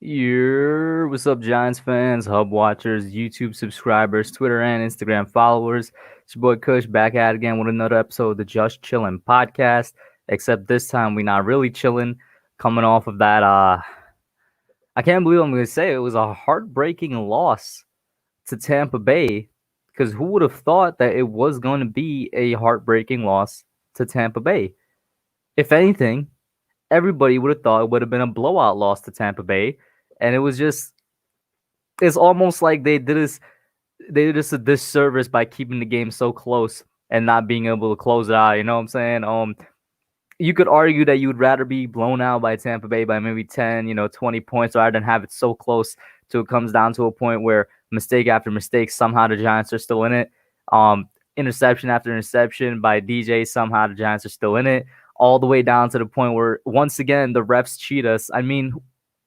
What's up, Giants fans, Hub watchers, YouTube subscribers, Twitter and Instagram followers? It's your boy Kush back at it again with another episode of the Just Chillin' podcast. Except this time we not really chilling. Coming off of that, I can't believe I'm gonna say it was a heartbreaking loss to Tampa Bay. Because who would have thought that it was going to be a heartbreaking loss to Tampa Bay? If anything, everybody would have thought it would have been a blowout loss to Tampa Bay. And it's almost like they did us a disservice by keeping the game so close and not being able to close it out. You know what I'm saying? You could argue that you would rather be blown out by Tampa Bay by maybe 10, 20 points rather than have it so close till it comes down to a point where mistake after mistake, somehow the Giants are still in it. Interception after interception by DJ, somehow the Giants are still in it, all the way down to the point where, once again, the refs cheat us. I mean,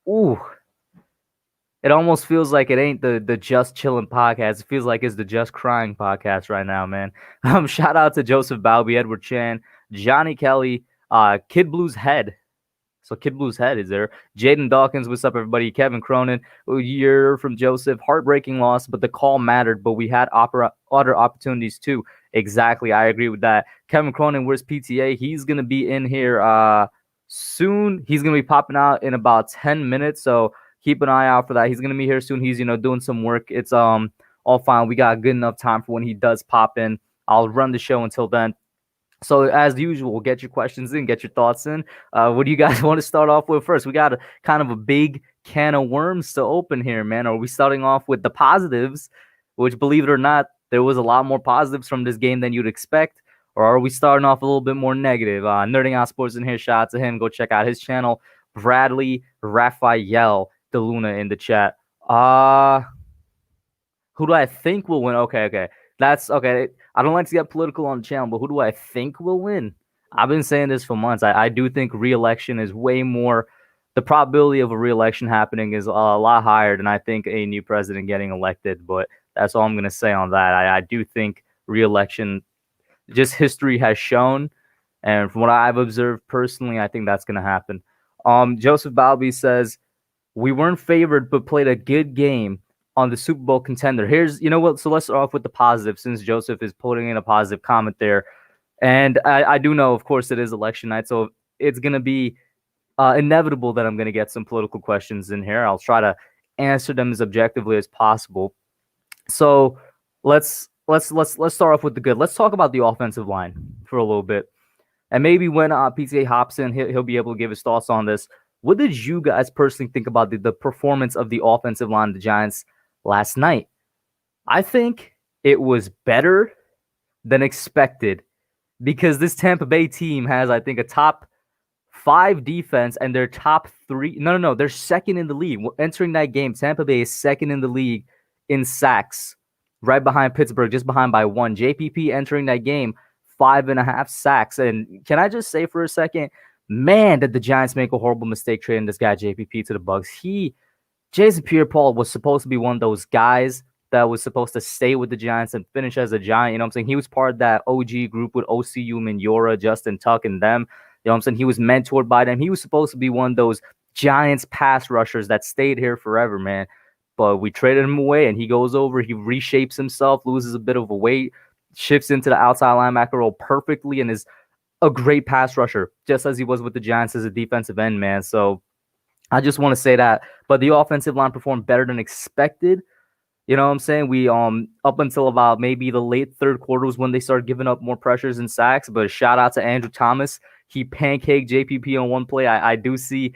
ooh, it almost feels like it ain't the Just Chillin' podcast. It feels like it's the Just Crying podcast right now, man. Shout out to Joseph Balby, Edward Chan, Johnny Kelly, Kid Blue's Head. So Kid Blue's Head is there. Jaden Dawkins, what's up, everybody? Kevin Cronin, you're from Joseph. Heartbreaking loss, but the call mattered. But we had other opportunities too. Exactly, I agree with that. Kevin Cronin, where's PTA? He's gonna be in here soon. He's gonna be popping out in about 10 minutes. So keep an eye out for that. He's gonna be here soon. He's doing some work. It's all fine. We got good enough time for when he does pop in. I'll run the show until then. So as usual, get your questions in, get your thoughts in. What do you guys want to start off with first? We got a kind of a big can of worms to open here, man. Are we starting off with the positives, which, believe it or not, there was a lot more positives from this game than you'd expect? Or are we starting off a little bit more negative? Nerding Out Sports in here. Shout out to him. Go check out his channel. Bradley Raphael DeLuna in the chat. Who do I think will win? Okay. That's okay. I don't like to get political on the channel, but who do I think will win? I've been saying this for months. I do think re-election is way more. The probability of a re-election happening is a lot higher than I think a new president getting elected. But that's all I'm going to say on that. I do think re-election, just history has shown, and from what I've observed personally, I think that's going to happen. Joseph Balby says, we weren't favored but played a good game on the Super Bowl contender. Here's, you know what? So let's start off with the positive, since Joseph is putting in a positive comment there. And I do know, of course, it is election night, so it's going to be inevitable that I'm going to get some political questions in here. I'll try to answer them as objectively as possible. So let's start off with the good. Let's talk about the offensive line for a little bit. And maybe when PTA hops in, he'll be able to give his thoughts on this. What did you guys personally think about the performance of the offensive line of the Giants last night? I think it was better than expected, because this Tampa Bay team has, I think, a top 5 defense, and their top 3. No, they're second in the league. Entering that game, Tampa Bay is second in the league in sacks, right behind Pittsburgh, just behind by 1. JPP entering that game, 5.5 sacks. And can I just say for a second, man, did the Giants make a horrible mistake trading this guy JPP to the Bucks. Jason Pierre-Paul was supposed to be one of those guys that was supposed to stay with the Giants and finish as a Giant. You know what I'm saying? He was part of that OG group with OCU, Minyora, Justin Tuck, and them. You know what I'm saying? He was mentored by them. He was supposed to be one of those Giants pass rushers that stayed here forever, man. But we traded him away, and he goes over. He reshapes himself, loses a bit of a weight, shifts into the outside linebacker role perfectly, and is a great pass rusher, just as he was with the Giants as a defensive end, man. So I just want to say that. But the offensive line performed better than expected. You know what I'm saying? We up until about maybe the late third quarter was when they started giving up more pressures and sacks. But shout out to Andrew Thomas. He pancaked JPP on one play. I do see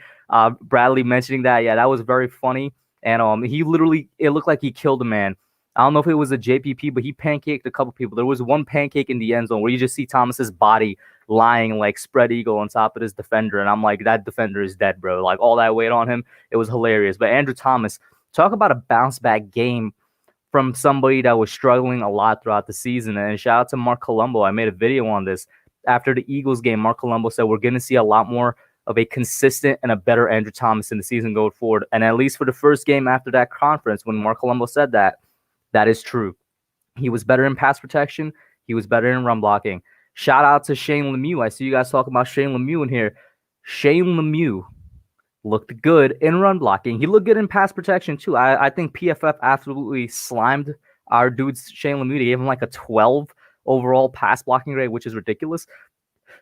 Bradley mentioning that. Yeah, that was very funny. And he literally, it looked like he killed a man. I don't know if it was a JPP, but he pancaked a couple people. There was one pancake in the end zone where you just see Thomas's body lying like spread eagle on top of his defender. And I'm like, that defender is dead, bro. Like, all that weight on him. It was hilarious. But Andrew Thomas, talk about a bounce back game from somebody that was struggling a lot throughout the season. And shout out to Mark Colombo. I made a video on this after the Eagles game. Mark Colombo said we're going to see a lot more of a consistent and a better Andrew Thomas in the season going forward. And at least for the first game after that conference, when Mark Colombo said that, that is true. He was better in pass protection. He was better in run blocking. Shout out to Shane Lemieux. I see you guys talking about Shane Lemieux in here. Shane Lemieux looked good in run blocking. He looked good in pass protection too. I think PFF absolutely slimed our dudes Shane Lemieux. They gave him like a 12 overall pass blocking grade, which is ridiculous.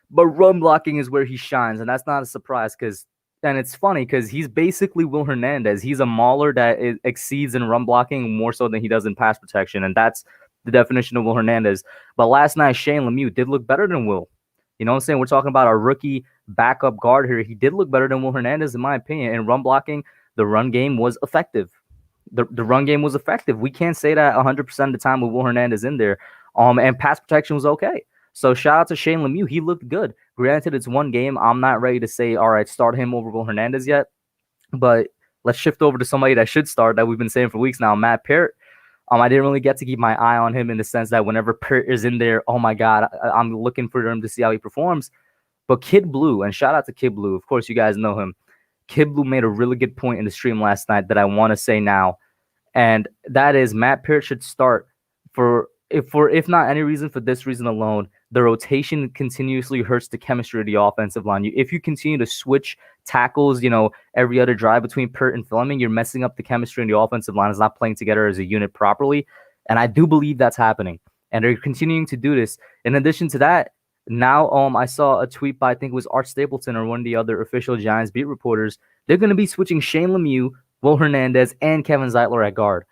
But run blocking is where he shines, and that's not a surprise because. And it's funny because he's basically Will Hernandez. He's a mauler that exceeds in run blocking more so than he does in pass protection, and that's the definition of Will Hernandez. But last night, Shane Lemieux did look better than Will. You know what I'm saying? We're talking about a rookie backup guard here. He did look better than Will Hernandez, in my opinion. In run blocking, the run game was effective. The run game was effective. We can't say that 100% of the time with Will Hernandez in there. And pass protection was okay. So shout out to Shane Lemieux. He looked good. Granted, it's one game. I'm not ready to say, all right, start him over Will Hernandez yet. But let's shift over to somebody that should start that we've been saying for weeks now, Matt Peart. I didn't really get to keep my eye on him in the sense that whenever Peart is in there, oh my God, I'm looking for him to see how he performs. But Kid Blue, and shout out to Kid Blue. Of course, you guys know him. Kid Blue made a really good point in the stream last night that I want to say now. And that is Matt Peart should start for if not any reason, for this reason alone. The rotation continuously hurts the chemistry of the offensive line. If you continue to switch tackles, every other drive between Peart and Fleming, you're messing up the chemistry, and the offensive line is not playing together as a unit properly. And I do believe that's happening. And they're continuing to do this. In addition to that, now I saw a tweet by, I think it was Art Stapleton or one of the other official Giants beat reporters. They're going to be switching Shane Lemieux, Will Hernandez, and Kevin Zeitler at guard.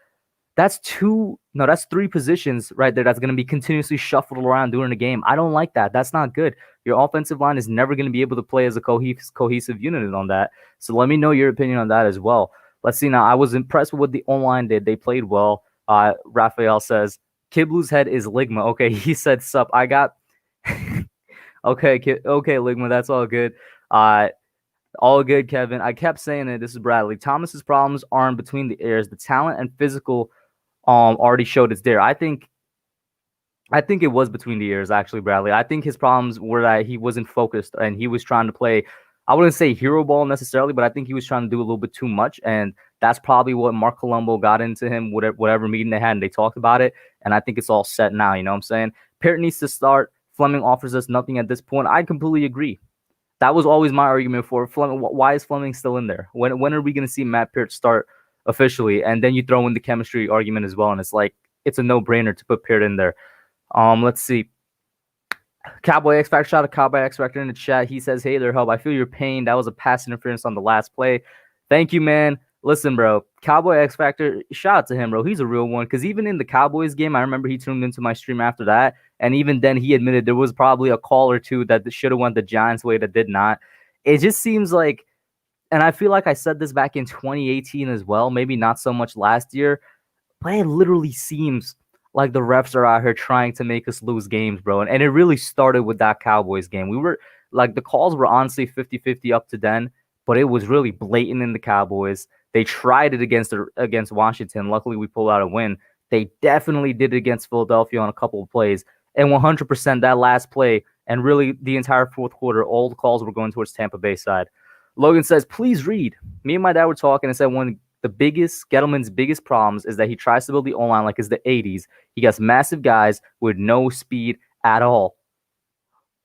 That's three positions right there that's going to be continuously shuffled around during the game. I don't like that. That's not good. Your offensive line is never going to be able to play as a cohesive unit on that. So let me know your opinion on that as well. Let's see now. I was impressed with what the O-line did. They played well. Raphael says, Kid Blue's head is Ligma. Okay, he said sup. I got... okay, Ligma, that's all good. All good, Kevin. I kept saying it. This is Bradley. Thomas's problems aren't between the ears. The talent and physical already showed it's there. I think it was between the ears, actually, Bradley. I think his problems were that he wasn't focused and he was trying to play, I wouldn't say hero ball necessarily, but I think he was trying to do a little bit too much. And that's probably what Mark Colombo got into him, whatever meeting they had, and they talked about it. And I think it's all set now. You know what I'm saying? Peart needs to start. Fleming offers us nothing at this point. I completely agree. That was always my argument for Fleming. Why is Fleming still in there? When are we going to see Matt Peart start officially? And then you throw in the chemistry argument as well, and it's like it's a no-brainer to put Peart in there. Let's see. Cowboy X Factor, shout out to Cowboy X Factor in the chat. He says, "Hey there, Hub. I feel your pain. That was a pass interference on the last play. Thank you, man. Listen, bro. Cowboy X Factor, shout out to him, bro. He's a real one. Because even in the Cowboys game, I remember he tuned into my stream after that. And even then, he admitted there was probably a call or two that should have went the Giants' way that did not. It just seems like, and I feel like I said this back in 2018 as well, maybe not so much last year, but it literally seems like the refs are out here trying to make us lose games, bro. And it really started with that Cowboys game. We were like, the calls were honestly 50-50 up to then, but it was really blatant in the Cowboys. They tried it against Washington. Luckily, we pulled out a win. They definitely did it against Philadelphia on a couple of plays. And 100% that last play and really the entire fourth quarter, all the calls were going towards Tampa Bay side. Logan says, please read. Me and my dad were talking and said one of Gettleman's biggest problems is that he tries to build the O-line like it's the 80s. He gets massive guys with no speed at all.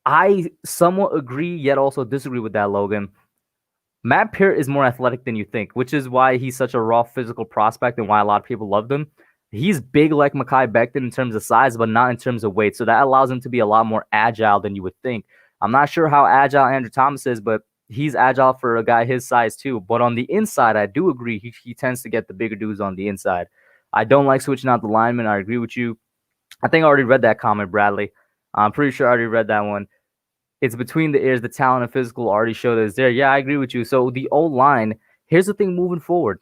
I somewhat agree, yet also disagree with that, Logan. Matt Peart is more athletic than you think, which is why he's such a raw physical prospect and why a lot of people loved him. He's big like Mekhi Becton in terms of size, but not in terms of weight. So that allows him to be a lot more agile than you would think. I'm not sure how agile Andrew Thomas is, but he's agile for a guy his size too. But on the inside, I do agree. He tends to get the bigger dudes on the inside. I don't like switching out the linemen. I agree with you. I think I already read that comment, Bradley. I'm pretty sure I already read that one. It's between the ears. The talent and physical already show that it's there. Yeah, I agree with you. So the O-line, here's the thing moving forward.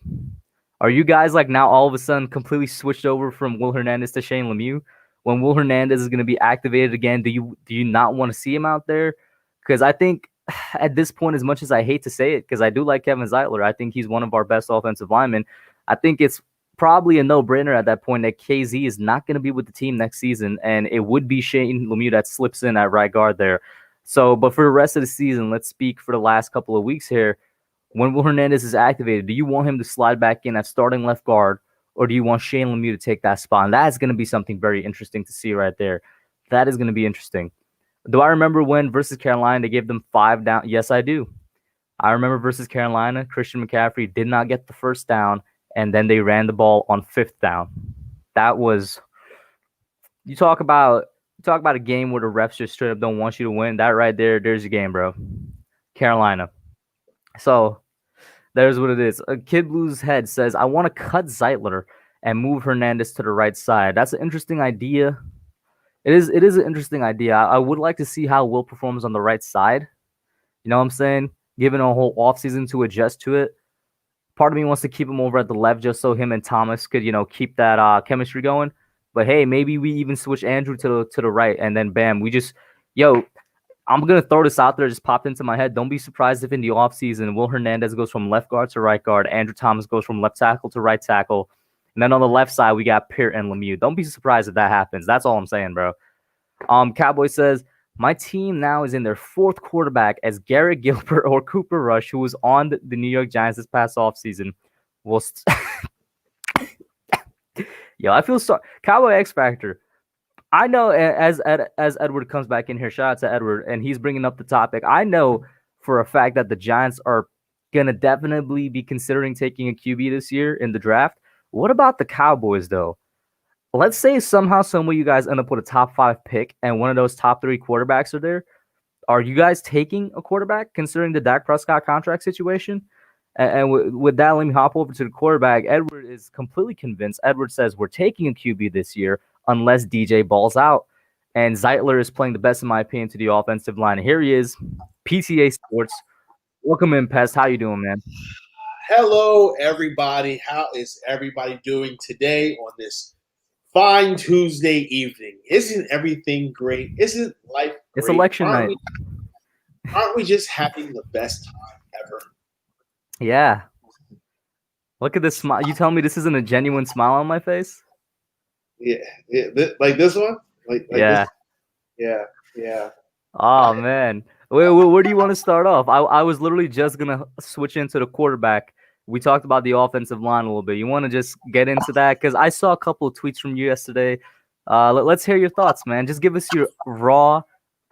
Are you guys like now all of a sudden completely switched over from Will Hernandez to Shane Lemieux? When Will Hernandez is going to be activated again, do you not want to see him out there? Because I think at this point, as much as I hate to say it, because I do like Kevin Zeitler, I think he's one of our best offensive linemen. I think it's probably a no-brainer at that point that KZ is not going to be with the team next season, and it would be Shane Lemieux that slips in at right guard there. So, but for the rest of the season, let's speak for the last couple of weeks here. When Will Hernandez is activated, do you want him to slide back in at starting left guard, or do you want Shane Lemieux to take that spot? And that's going to be something very interesting to see right there. That is going to be interesting. Do I remember when versus Carolina they gave them 5 down? Yes, I do. I remember versus Carolina, Christian McCaffrey did not get the first down, and then they ran the ball on 5th down. That was you talk about a game where the refs just straight up don't want you to win. That right there's your game, bro. Carolina. So there's what it is. A Kid Blue's Head says, I want to cut Zeitler and move Hernandez to the right side. That's an interesting idea. It is an interesting idea. I would like to see how Will performs on the right side. You know what I'm saying? Given a whole offseason to adjust to it. Part of me wants to keep him over at the left just so him and Thomas could, keep that chemistry going. But hey, maybe we even switch Andrew to the right, and then bam, we just I'm gonna throw this out there. It just popped into my head. Don't be surprised if in the offseason Will Hernandez goes from left guard to right guard, Andrew Thomas goes from left tackle to right tackle, and then on the left side we got Peart and Lemieux. Don't be surprised if that happens. That's all I'm saying, bro. Cowboy says, my team now is in their 4th quarterback as Garrett Gilbert or Cooper Rush, who was on the New York Giants this past offseason. Yo, I feel sorry. Cowboy X Factor. I know as Edward comes back in here, shout out to Edward, and he's bringing up the topic. I know for a fact that the Giants are going to definitely be considering taking a QB this year in the draft. What about the Cowboys, though? Let's say somehow, someway you guys end up with a top 5 pick and one of those top 3 quarterbacks are there. Are you guys taking a quarterback considering the Dak Prescott contract situation? And with that, let me hop over to the quarterback. Edward is completely convinced. Edward says we're taking a QB this year unless DJ balls out. And Zeitler is playing the best, in my opinion, to the offensive line. Here he is, PTA Sports. Welcome in, Pest. How you doing, man? Hello, everybody. How is everybody doing today on this fine Tuesday evening? Isn't everything great? Isn't life great? It's election night. Aren't we just having the best time ever? Yeah. Look at this smile. You tell me this isn't a genuine smile on my face? Yeah. Like this one? Like yeah. This? Yeah. Oh, man. Where do you want to start off? I was literally just going to switch into the quarterback. We talked about the offensive line a little bit. You want to just get into that? Because I saw a couple of tweets from you yesterday. Let's hear your thoughts, man. Just give us your raw,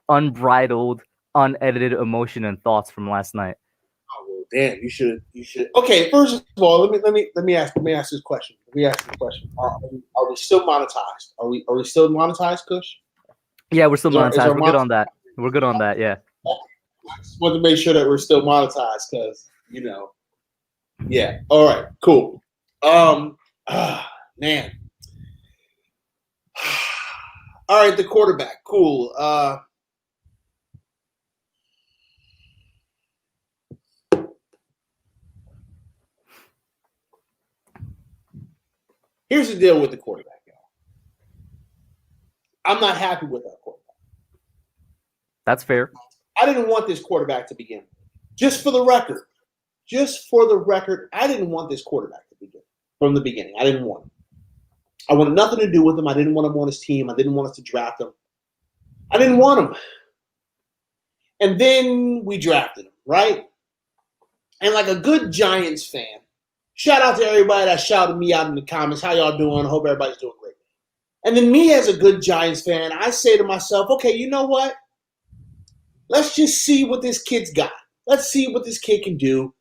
unbridled, unedited emotion and thoughts from last night. Oh, well, damn, you should. Okay, first of all, let me ask this question. Are we still monetized? Are we still monetized, Kush? Yeah, we're still monetized. We're good on that. We're good on that. Yeah. I just want to make sure that we're still monetized because Yeah. All right. Cool. Man. All right. The quarterback. Cool. Here's the deal with the quarterback, y'all. I'm not happy with our quarterback. That's fair. I didn't want this quarterback to begin with. Just for the record, I didn't want this quarterback to begin from the beginning. I didn't want him. I wanted nothing to do with him. I didn't want him on his team. I didn't want us to draft him. I didn't want him. And then we drafted him, right? And like a good Giants fan, shout out to everybody that shouted me out in the comments. How y'all doing? I hope everybody's doing great. And then me as a good Giants fan, I say to myself, okay, you know what? Let's just see what this kid's got. Let's see what this kid can do.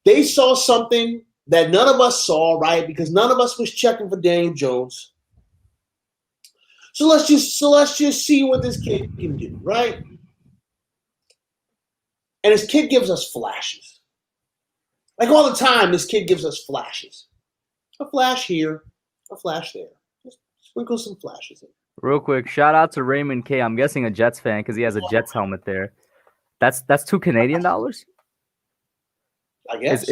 They saw something that none of us saw, right? Because none of us was checking for Daniel Jones. So let's just see what this kid can do, right? And this kid gives us flashes. Like all the time, this kid gives us flashes. A flash here, a flash there. Just sprinkle some flashes in. Real quick, shout out to Raymond K. I'm guessing a Jets fan because he has a Jets helmet there. That's $2 Canadian? I guess.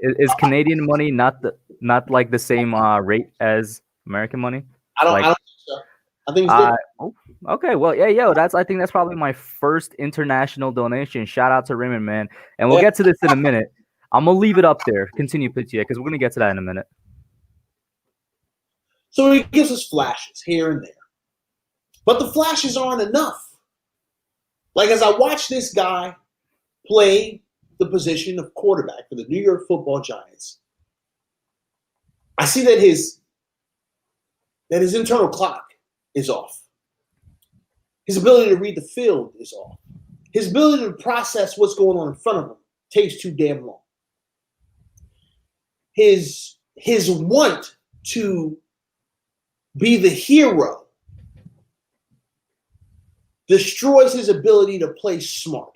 Is Canadian money not like the same rate as American money? I don't think so. I think it's different. Okay, well, yeah, I think that's probably my first international donation. Shout out to Raymond, man. And we'll get to this in a minute. I'm gonna leave it up there. Continue, PTA, because we're gonna get to that in a minute. So he gives us flashes here and there. But the flashes aren't enough. Like, as I watch this guy play the position of quarterback for the New York Football Giants, I see that his internal clock is off. His ability to read the field is off. His ability to process what's going on in front of him takes too damn long. His want to be the hero destroys his ability to play smart.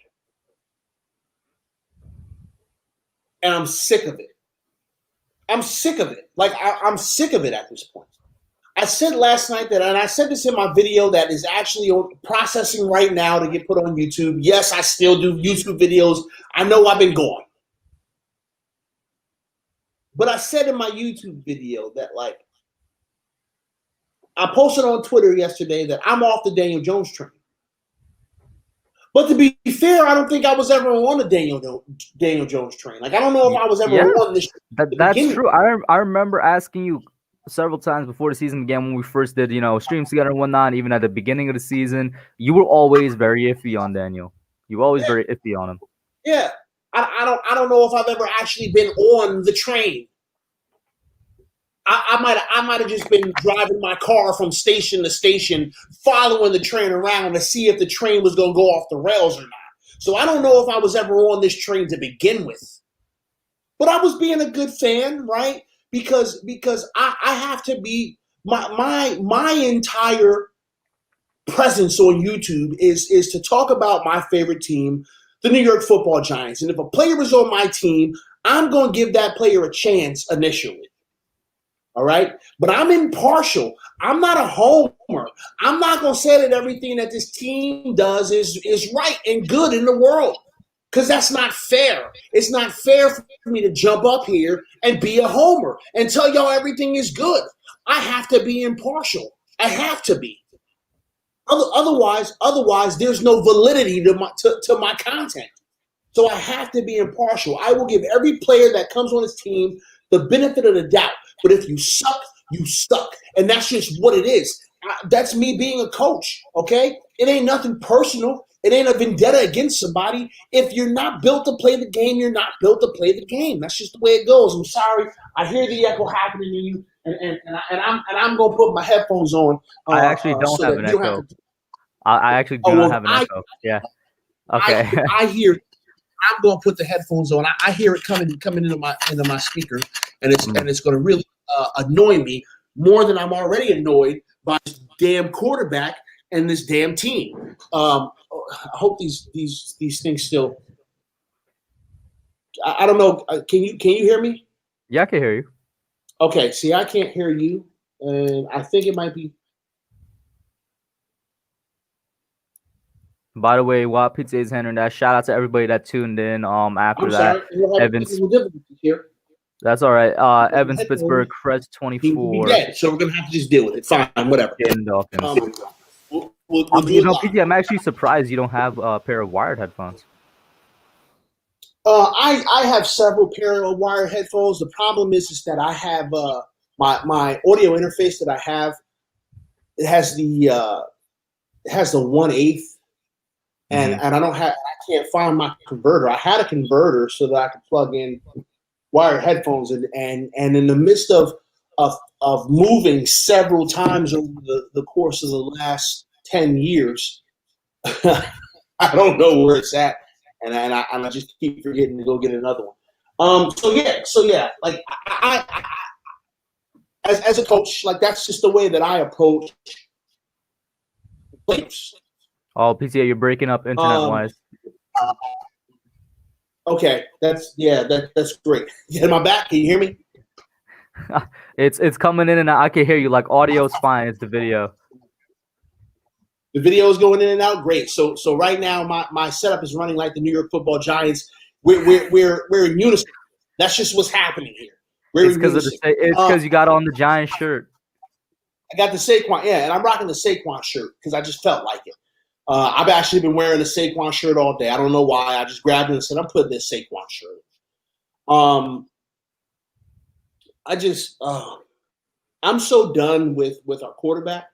And I'm sick of it. I'm sick of it. Like, I'm sick of it at this point. I said last night that, and I said this in my video that is actually processing right now to get put on YouTube. Yes, I still do YouTube videos. I know I've been gone. But I said in my YouTube video that, like, I posted on Twitter yesterday that I'm off the Daniel Jones train. But to be fair, I don't think I was ever on the Daniel Jones train. Like, I don't know if I was ever on this. That's true. I remember asking you several times before the season began when we first did, streams together and whatnot, even at the beginning of the season. You were always very iffy on Daniel. You were always very iffy on him. Yeah. I don't know if I've ever actually been on the train. I might have just been driving my car from station to station, following the train around to see if the train was going to go off the rails or not. So I don't know if I was ever on this train to begin with. But I was being a good fan, right? Because I have to be my entire presence on YouTube is to talk about my favorite team, the New York Football Giants. And if a player is on my team, I'm going to give that player a chance initially. All right? But I'm impartial. I'm not a homer. I'm not going to say that everything that this team does is right and good in the world, because that's not fair. It's not fair for me to jump up here and be a homer and tell y'all everything is good. I have to be impartial. I have to be. Otherwise, there's no validity to my content. So I have to be impartial. I will give every player that comes on this team the benefit of the doubt. But if you suck, you suck. And that's just what it is. That's me being a coach, okay? It ain't nothing personal. It ain't a vendetta against somebody. If you're not built to play the game, you're not built to play the game. That's just the way it goes. I'm sorry. I hear the echo happening to you, and I'm gonna put my headphones on. I actually don't have an echo. I actually do not have an echo. Yeah. Okay. I hear. I'm gonna put the headphones on. I hear it coming into my speaker, and it's gonna really annoy me more than I'm already annoyed by this damn quarterback and this damn team. I hope these things still. I don't know. Can you hear me? Yeah, I can hear you. Okay. See, I can't hear you, and I think it might be. By the way, while PTA is handling that, shout out to everybody that tuned in. After that, Evans. That's all right. Evan Spitzberg, Crest 24. Dead, so we're gonna have to just deal with it. Fine, whatever. We'll PTA, I'm actually surprised you don't have a pair of wired headphones. I have several pair of wired headphones. The problem is that I have my audio interface that I have. It has the 1/8. And I can't find my converter. I had a converter so that I could plug in wired headphones, and in the midst of moving several times over the course of the last 10 years, I don't know where it's at, and I just keep forgetting to go get another one. So yeah, like I as a coach, like that's just the way that I approach players. Oh, PTA, you're breaking up internet-wise. Okay, that's great. Am I back? Can you hear me? It's coming in and out. I can hear you. Like audio's fine. It's the video. The video is going in and out. Great. So right now my setup is running like the New York Football Giants. We're in unison. That's just what's happening here. It's because you got on the Giants shirt. I got the Saquon, and I'm rocking the Saquon shirt because I just felt like it. I've actually been wearing the Saquon shirt all day. I don't know why. I just grabbed it and said, I'm putting this Saquon shirt. I'm so done with our quarterback,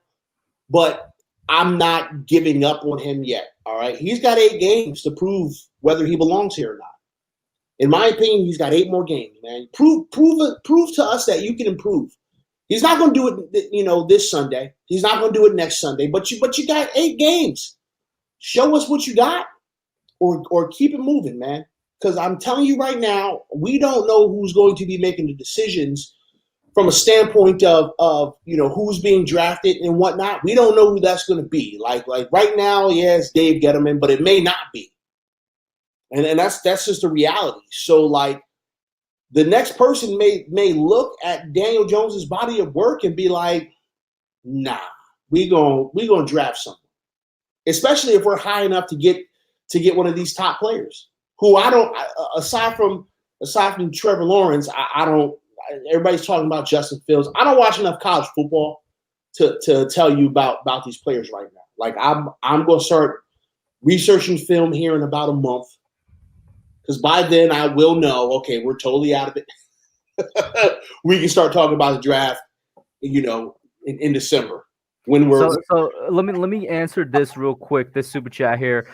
but I'm not giving up on him yet. All right. He's got 8 games to prove whether he belongs here or not. In my opinion, he's got 8 more games, man. Prove to us that you can improve. He's not going to do it, this Sunday. He's not going to do it next Sunday. But you got 8 games. Show us what you got, or keep it moving, man. Because I'm telling you right now, we don't know who's going to be making the decisions from a standpoint of who's being drafted and whatnot. We don't know who that's going to be. Like right now, it's Dave Gettleman, but it may not be. And that's just the reality. So like the next person may look at Daniel Jones's body of work and be like, nah, we gonna draft someone. Especially if we're high enough to get one of these top players who I don't, aside from Trevor Lawrence, I don't. Everybody's talking about Justin Fields. I don't watch enough college football to tell you about these players right now. Like I'm going to start researching film here in about a month, because by then I will know. Okay, we're totally out of it. We can start talking about the draft, in December. When we're so let me answer this real quick. This super chat here,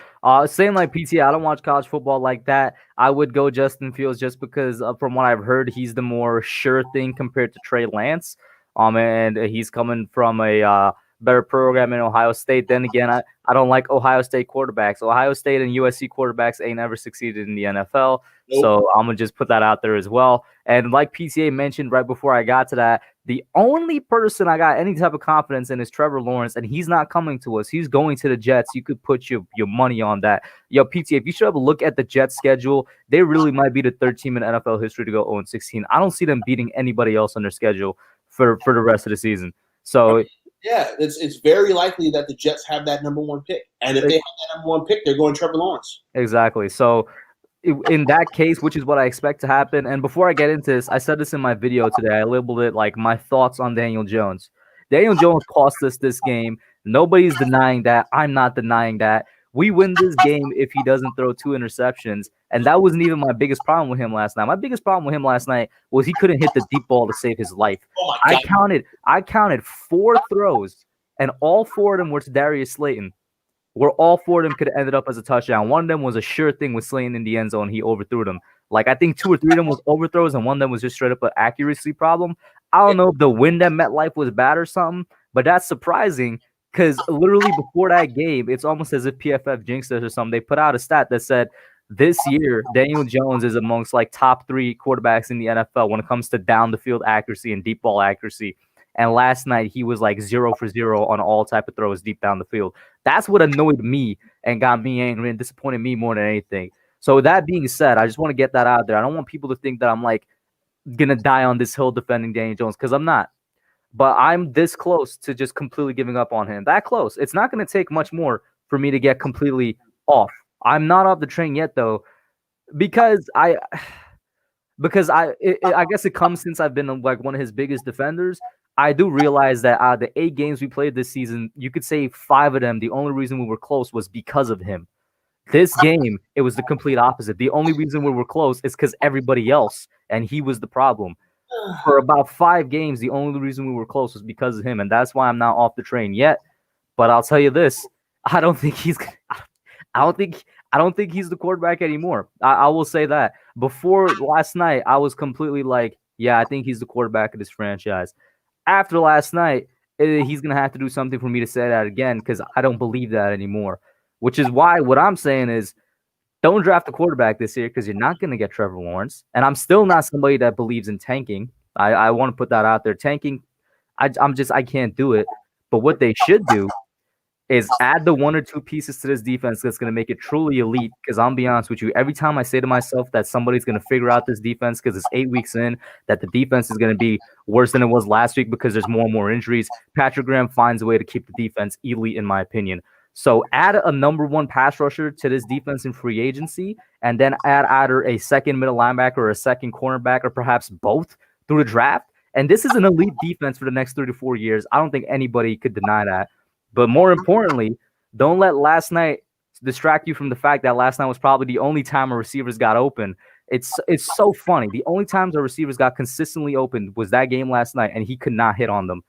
saying like PTA, I don't watch college football like that. I would go Justin Fields just because from what I've heard, he's the more sure thing compared to Trey Lance. And he's coming from a better program in Ohio State. Then again, I don't like Ohio State quarterbacks. Ohio State and USC quarterbacks ain't ever succeeded in the NFL. Nope. So I'm gonna just put that out there as well. And like PTA mentioned right before I got to that, the only person I got any type of confidence in is Trevor Lawrence, and he's not coming to us. He's going to the Jets. You could put your money on that. Yo, PTA, if you should have a look at the Jets schedule, they really might be the third team in NFL history to go 0-16. I don't see them beating anybody else on their schedule for the rest of the season. So yeah, it's very likely that the Jets have that number one pick. And if they have that number one pick, they're going Trevor Lawrence. Exactly. So in that case, which is what I expect to happen. And before I get into this, I said this in my video today. I labeled it like my thoughts on Daniel Jones. Daniel Jones cost us this game. Nobody's denying that. I'm not denying that. We win this game if he doesn't throw 2 interceptions. And that wasn't even my biggest problem with him last night. My biggest problem with him last night was he couldn't hit the deep ball to save his life. Oh I counted 4 throws, and all 4 of them were to Darius Slayton, where all 4 of them could have ended up as a touchdown. One of them was a sure thing with Slayton in the end zone. He overthrew them. Like, I think 2 or 3 of them was overthrows, and one of them was just straight up an accuracy problem. I don't know if the wind at MetLife was bad or something, but that's surprising because literally before that game, it's almost as if PFF jinxed us or something. They put out a stat that said this year, Daniel Jones is amongst like top 3 quarterbacks in the NFL when it comes to down the field accuracy and deep ball accuracy. And last night, he was like 0 for 0 on all type of throws deep down the field. That's what annoyed me and got me angry and disappointed me more than anything. So with that being said, I just want to get that out there. I don't want people to think that I'm like going to die on this hill defending Daniel Jones, because I'm not. But I'm this close to just completely giving up on him. That close. It's not going to take much more for me to get completely off. I'm not off the train yet, though, because I guess it comes since I've been like one of his biggest defenders. I do realize that out of the 8 games we played this season, you could say 5 of them, the only reason we were close was because of him. This game, it was the complete opposite. The only reason we were close is because everybody else, and he was the problem. For about 5 games, the only reason we were close was because of him, and that's why I'm not off the train yet. But I'll tell you this: I don't think he's the quarterback anymore. I will say that. Before last night, I was completely like, yeah, I think he's the quarterback of this franchise. After last night, he's going to have to do something for me to say that again, because I don't believe that anymore, which is why what I'm saying is don't draft a quarterback this year, because you're not going to get Trevor Lawrence. And I'm still not somebody that believes in tanking. I want to put that out there. Tanking, I can't do it. But what they should do is add the 1 or 2 pieces to this defense that's going to make it truly elite. Because I'll be honest with you, every time I say to myself that somebody's going to figure out this defense because it's 8 weeks in, that the defense is going to be worse than it was last week because there's more and more injuries, Patrick Graham finds a way to keep the defense elite, in my opinion. So add a number 1 pass rusher to this defense in free agency, and then add either a second middle linebacker or a second cornerback, or perhaps both through the draft. And this is an elite defense for the next 3 to 4 years. I don't think anybody could deny that. But more importantly, don't let last night distract you from the fact that last night was probably the only time our receivers got open. It's so funny. The only times our receivers got consistently open was that game last night, and he could not hit on them.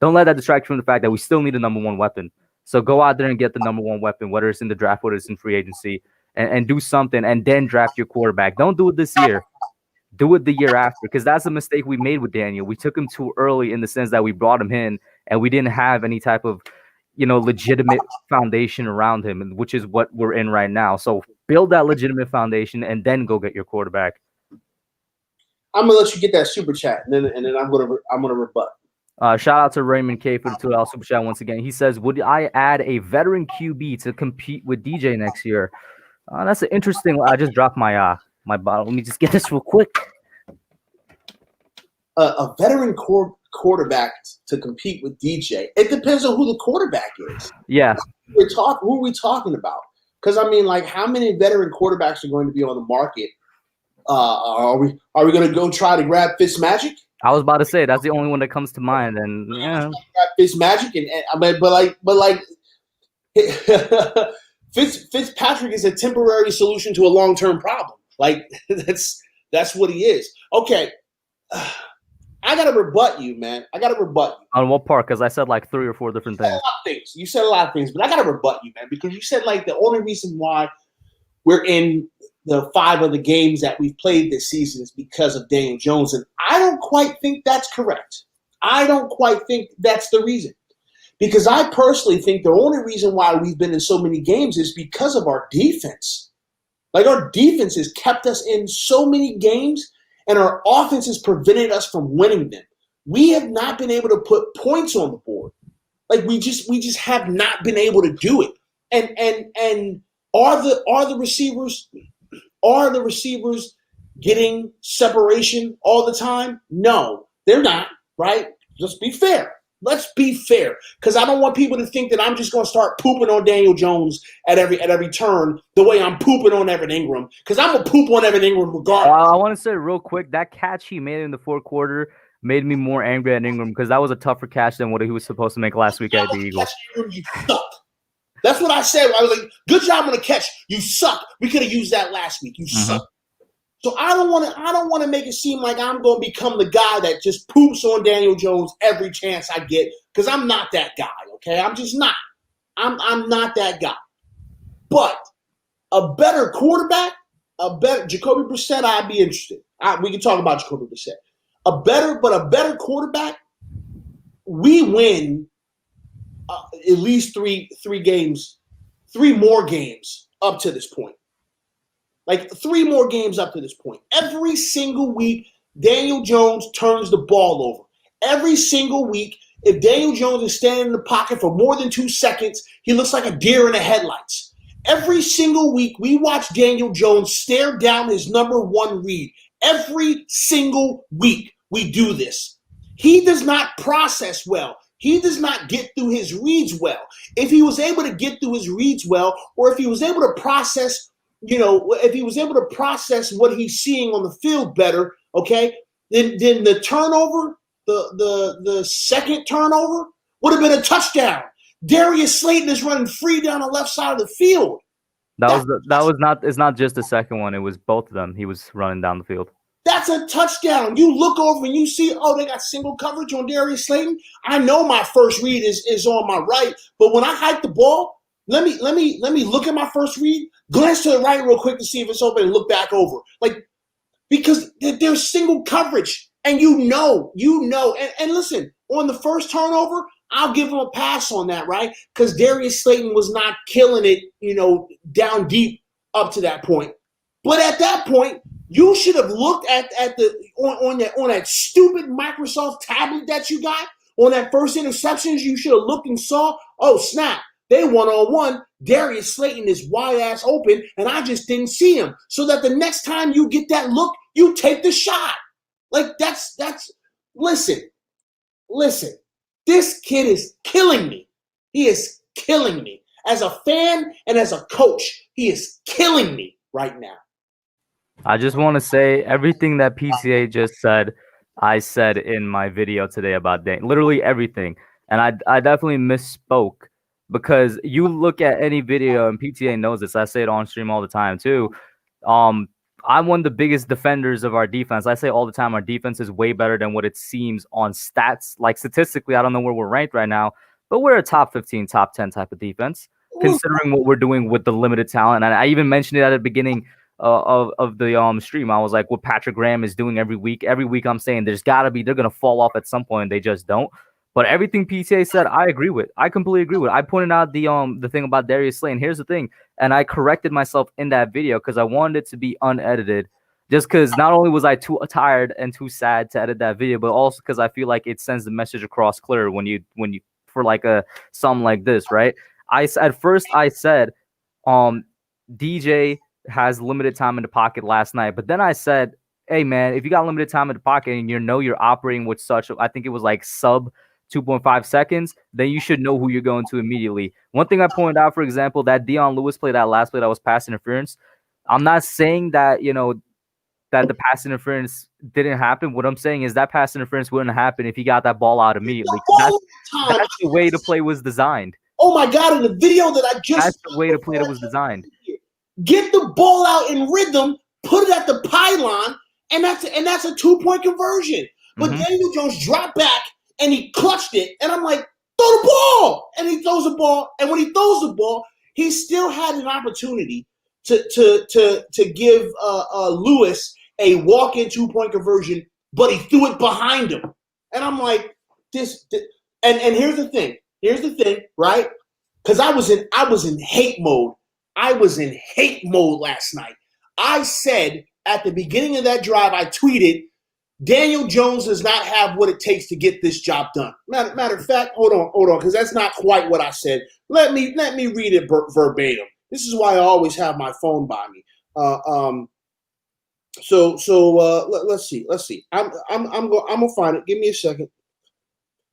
Don't let that distract you from the fact that we still need a number 1 weapon. So go out there and get the number 1 weapon, whether it's in the draft, whether it's in free agency, and do something, and then draft your quarterback. Don't do it this year. Do it the year after, because that's a mistake we made with Daniel. We took him too early in the sense that we brought him in, and we didn't have any type of legitimate foundation around him, which is what we're in right now. So build that legitimate foundation and then go get your quarterback. I'm gonna let you get that super chat, and then I'm gonna rebut. Shout out to Raymond K for the $2 super chat once again. He says, "Would I add a veteran QB to compete with DJ next year?" That's an interesting. I just dropped my bottle. Let me just get this real quick. A veteran quarterback to compete with DJ. It depends on who the quarterback is. Yeah, Who are we talking about? Because I mean, like, how many veteran quarterbacks are going to be on the market? Are we going to go try to grab Fitzmagic? I was about to say that's the only one that comes to mind. And yeah, Fitzmagic, Fitzpatrick is a temporary solution to a long-term problem. Like that's what he is. Okay, I gotta rebut you, man. I gotta rebut you. On what part? Because I said like 3 or 4 different things. You said a lot of things, but I gotta rebut you, man, because you said like the only reason why we're in the 5 of the games that we've played this season is because of Daniel Jones, and I don't quite think that's correct. I don't quite think that's the reason. Because I personally think the only reason why we've been in so many games is because of our defense. Like, our defense has kept us in so many games, and our offense has prevented us from winning them. We have not been able to put points on the board. Like, we just have not been able to do it. And are the receivers getting separation all the time? No, they're not, right? Let's be fair. Let's be fair, because I don't want people to think that I'm just going to start pooping on Daniel Jones at every turn the way I'm pooping on Evan Ingram, because I'm going to poop on Evan Ingram regardless. I want to say real quick, that catch he made in the 4th quarter made me more angry at Ingram, because that was a tougher catch than what he was supposed to make last week at the Eagles. Ingram, you suck. That's what I said. I was like, good job on the catch. You suck. We could have used that last week. You suck. So I don't want to make it seem like I'm going to become the guy that just poops on Daniel Jones every chance I get, because I'm not that guy, okay? I'm just not. I'm not that guy. But a better quarterback, Jacoby Brissett, I'd be interested. We can talk about Jacoby Brissett. A better quarterback, we win at least three games, 3 more games up to this point. Like 3 more games up to this point. Every single week, Daniel Jones turns the ball over. Every single week, if Daniel Jones is standing in the pocket for more than 2 seconds, he looks like a deer in the headlights. Every single week, we watch Daniel Jones stare down his number 1 read. Every single week, we do this. He does not process well. He does not get through his reads well. If he was able to get through his reads well, or if he was able to process if he was able to process what he's seeing on the field better, okay, then the turnover, the second turnover would have been a touchdown. Darius Slayton is running free down the left side of the field. It's not just the second one. It was both of them. He was running down the field. That's a touchdown. You look over and you see, oh, they got single coverage on Darius Slayton. I know my first read is on my right, but when I hike the ball, let me look at my first read, glance to the right real quick to see if it's open, and look back over. Like, because there's single coverage, and you know. And listen, on the first turnover, I'll give him a pass on that, right? Because Darius Slayton was not killing it, down deep up to that point. But at that point, you should have looked at on that stupid Microsoft tablet that you got on that first interceptions. You should have looked and saw, oh snap, they 1-on-1. Darius Slayton is wide ass open, and I just didn't see him. So that the next time you get that look, you take the shot. Like that's listen. This kid is killing me. He is killing me as a fan and as a coach. He is killing me right now. I just want to say everything that PTA just said, I said in my video today about Dane. Literally everything. And I definitely misspoke, because you look at any video, and PTA knows this. I say it on stream all the time too. I'm one of the biggest defenders of our defense. I say all the time our defense is way better than what it seems on stats. Like statistically, I don't know where we're ranked right now, but we're a top 15, top 10 type of defense, considering what we're doing with the limited talent. And I even mentioned it at the beginning of the stream. I was like, what Patrick Graham is doing every week. Every week I'm saying they're going to fall off at some point, and they just don't. But everything PTA said, I agree with. I completely agree with. I pointed out the thing about Darius Slay. And here's the thing, and I corrected myself in that video because I wanted it to be unedited. Just because not only was I too tired and too sad to edit that video, but also because I feel like it sends the message across clear when you for like a something like this, right? At first I said, DJ has limited time in the pocket last night, but then I said, hey man, if you got limited time in the pocket and you're operating with such, I think it was like sub 2.5 seconds, then you should know who you're going to immediately. One thing I pointed out, for example, that Dion Lewis play, that last play that was pass interference. I'm not saying that that the pass interference didn't happen. What I'm saying is that pass interference wouldn't happen if he got that ball out immediately. That's the way the play was designed. Oh my God, in the video that I just... That's the way the play that was designed. Get the ball out in rhythm, put it at the pylon, and that's a 2-point conversion. But Daniel Jones dropped back, and he clutched it, and I'm like, throw the ball! And he throws the ball, and when he throws the ball, he still had an opportunity to give Lewis a walk-in 2-point conversion, but he threw it behind him. And I'm like, and here's the thing, right? Because I was in hate mode. I was in hate mode last night. I said at the beginning of that drive, I tweeted, Daniel Jones does not have what it takes to get this job done. Matter of fact, hold on, because that's not quite what I said. Let me read it verbatim. This is why I always have my phone by me. Let's see. I'm gonna find it. Give me a second.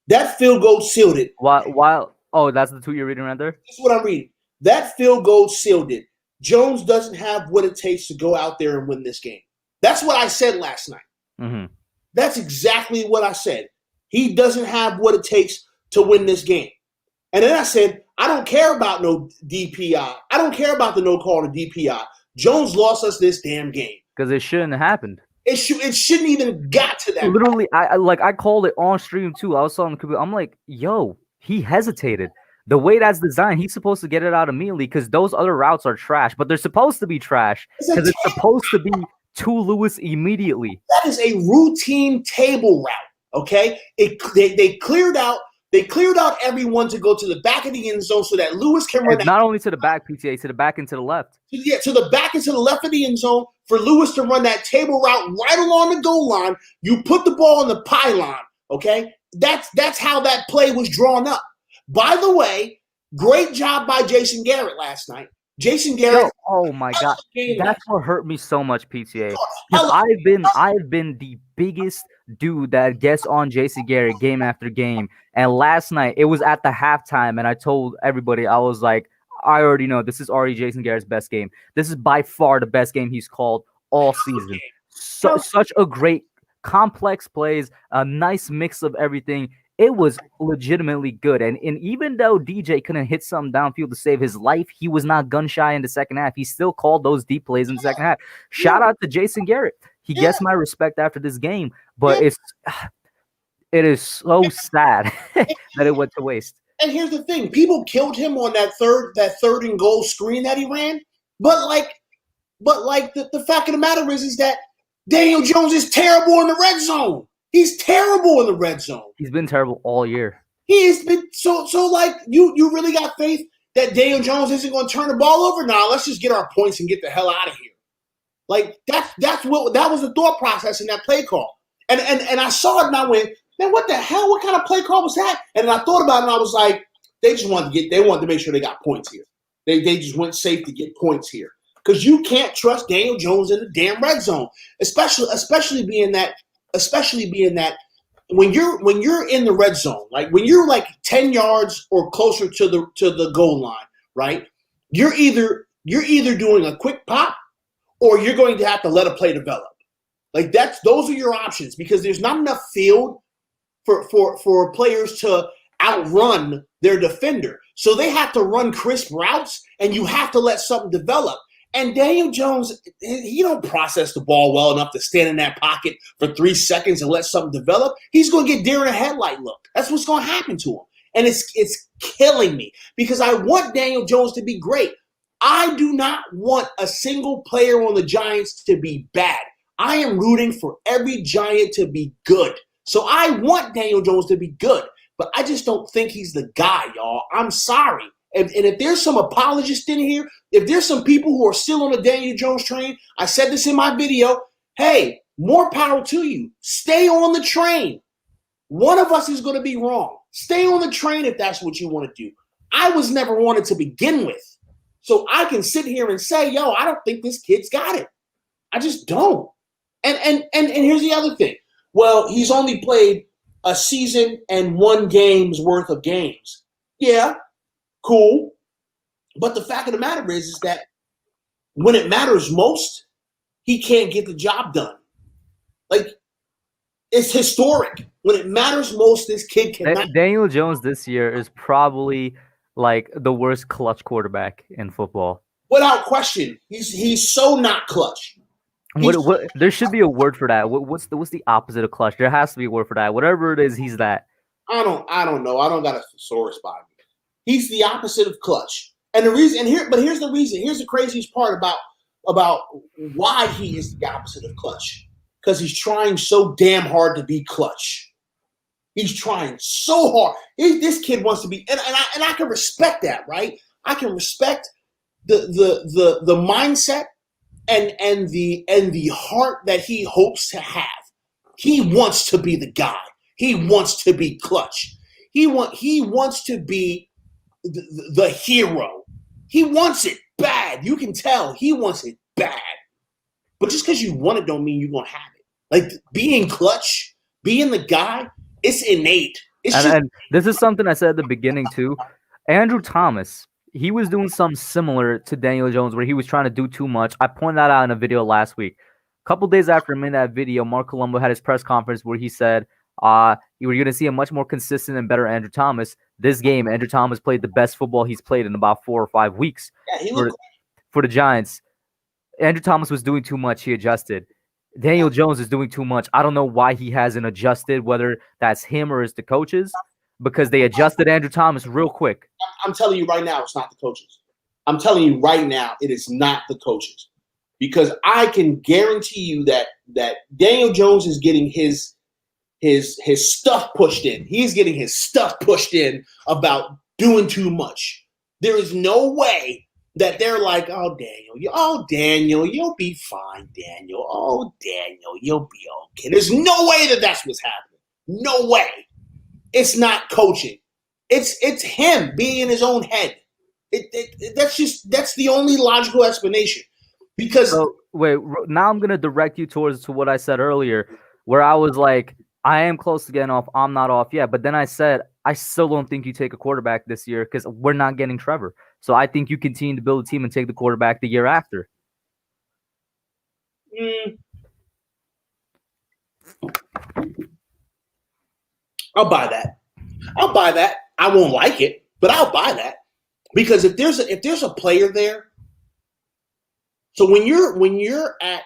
That field goal sealed it. Oh, that's the tweet you're reading right there? This is what I'm reading. That field goal sealed it. Jones doesn't have what it takes to go out there and win this game. That's what I said last night. Mm-hmm. That's exactly what I said. He doesn't have what it takes to win this game. And then I said, I don't care about no DPI. I don't care about the no call to DPI. Jones lost us this damn game. Because it shouldn't have happened. It shouldn't even got to that. Literally, I called it on stream too. I was on the computer. I'm like, yo, he hesitated. The way that's designed, he's supposed to get it out immediately because those other routes are trash. But they're supposed to be trash because it's supposed to be to Lewis immediately. That is a routine table route, okay? They cleared out everyone to go to the back of the end zone so that Lewis can run. Not only to the back, PTA, to the back and to the left. Yeah, to the back and to the left of the end zone for Lewis to run that table route right along the goal line. You put the ball on the pylon, okay? That's how that play was drawn up. By the way, great job by Jason Garrett last night. Jason Garrett. Oh my God, that's what hurt me so much, PTA. I've been the biggest dude that gets on Jason Garrett game after game. And last night it was at the halftime, and I told everybody, I was like, I already know this is already Jason Garrett's best game. This is by far the best game he's called all season. Such a great complex plays, a nice mix of everything. It was legitimately good. And even though DJ couldn't hit something downfield to save his life, he was not gun shy in the second half. He still called those deep plays in the second half. Shout out to Jason Garrett. He gets my respect after this game, but it is so sad that it went to waste. And here's the thing. People killed him on that third and goal screen that he ran. But the fact of the matter is that Daniel Jones is terrible in the red zone. He's terrible in the red zone. He's been terrible all year. He has been so like you really got faith that Daniel Jones isn't going to turn the ball over? Nah, let's just get our points and get the hell out of here. Like that was the thought process in that play call. And I saw it and I went, man, what the hell? What kind of play call was that? And I thought about it and I was like, they wanted to make sure they got points here. They just went safe to get points here. Because you can't trust Daniel Jones in the damn red zone. Especially being that when you're in the red zone, like when you're like 10 yards or closer to the goal line, right? You're either doing a quick pop or you're going to have to let a play develop. Like those are your options because there's not enough field for players to outrun their defender. So they have to run crisp routes and you have to let something develop. And Daniel Jones, he don't process the ball well enough to stand in that pocket for 3 seconds and let something develop. He's going to get deer in a headlight look. That's what's going to happen to him. And it's killing me because I want Daniel Jones to be great. I do not want a single player on the Giants to be bad. I am rooting for every Giant to be good. So I want Daniel Jones to be good but I just don't think he's the guy, y'all. I'm sorry. And if there's some apologists in here, if there's some people who are still on the Daniel Jones train, I said this in my video, hey, more power to you. Stay on the train. One of us is going to be wrong. Stay on the train if that's what you want to do. I was never wanted to begin with. So I can sit here and say, yo, I don't think this kid's got it. I just don't. And here's the other thing. Well, he's only played a season and 1 game's worth of games. Yeah, cool. But the fact of the matter is that when it matters most, he can't get the job done. Like, it's historic. When it matters most, this kid cannot. Daniel Jones this year is probably like the worst clutch quarterback in football. Without question. He's so not clutch. What there should be a word for that. What's the opposite of clutch? There has to be a word for that. Whatever it is, he's that. I don't know. I don't got a thesaurus by me. He's the opposite of clutch. And the reason, here's the reason. Here's the craziest part about why he is the opposite of clutch. Because he's trying so damn hard to be clutch. He's trying so hard. This kid wants to be, and I can respect that, right? I can respect the mindset and the heart that he hopes to have. He wants to be the guy. He wants to be clutch. He wants to be the hero. He wants it bad. You can tell he wants it bad. But just because you want it don't mean you're going to have it. Like, being clutch, being the guy, it's innate. And this is something I said at the beginning too. Andrew Thomas, he was doing something similar to Daniel Jones where he was trying to do too much. I pointed that out in a video last week. A couple days after I made that video, Mark Colombo had his press conference where he said, you were going to see a much more consistent and better Andrew Thomas. This game, Andrew Thomas played the best football he's played in about 4 or 5 weeks. Yeah, for the Giants. Andrew Thomas was doing too much. He adjusted. Daniel Jones is doing too much. I don't know why he hasn't adjusted, whether that's him or it's the coaches, because they adjusted Andrew Thomas real quick. I'm telling you right now, it's not the coaches. I'm telling you right now, it is not the coaches. Because I can guarantee you that Daniel Jones is getting his stuff pushed in. He's getting his stuff pushed in about doing too much. There is no way that they're like, oh, Daniel, you'll be fine, Daniel. Oh, Daniel, you'll be okay. There's no way that that's what's happening. No way. It's not coaching. It's him being in his own head. That's the only logical explanation. Because wait, now I'm gonna direct you to what I said earlier, where I was like, I am close to getting off. I'm not off yet. But then I said, I still don't think you take a quarterback this year because we're not getting Trevor. So I think you continue to build a team and take the quarterback the year after. I'll buy that. I won't like it, but I'll buy that. Because if there's a player there, so when you're at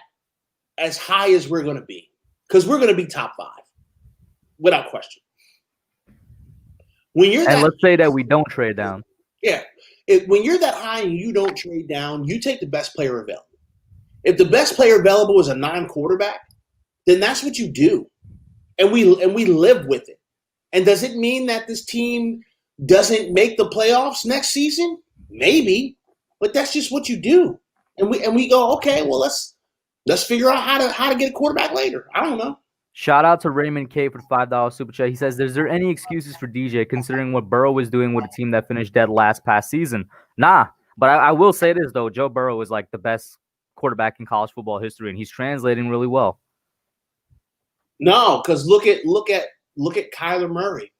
as high as we're going to be, because we're going to be top 5, without question. Let's say that we don't trade down. Yeah. When you're that high and you don't trade down, you take the best player available. If the best player available is a non-quarterback, then that's what you do. And we live with it. And does it mean that this team doesn't make the playoffs next season? Maybe. But that's just what you do. And we go, okay, well, let's figure out how to get a quarterback later. I don't know. Shout out to Raymond K for the $5 super chat. He says, is there any excuses for DJ considering what Burrow was doing with a team that finished dead last past season? Nah, but I will say this, though. Joe Burrow is like the best quarterback in college football history, and he's translating really well. No, because look at Kyler Murray.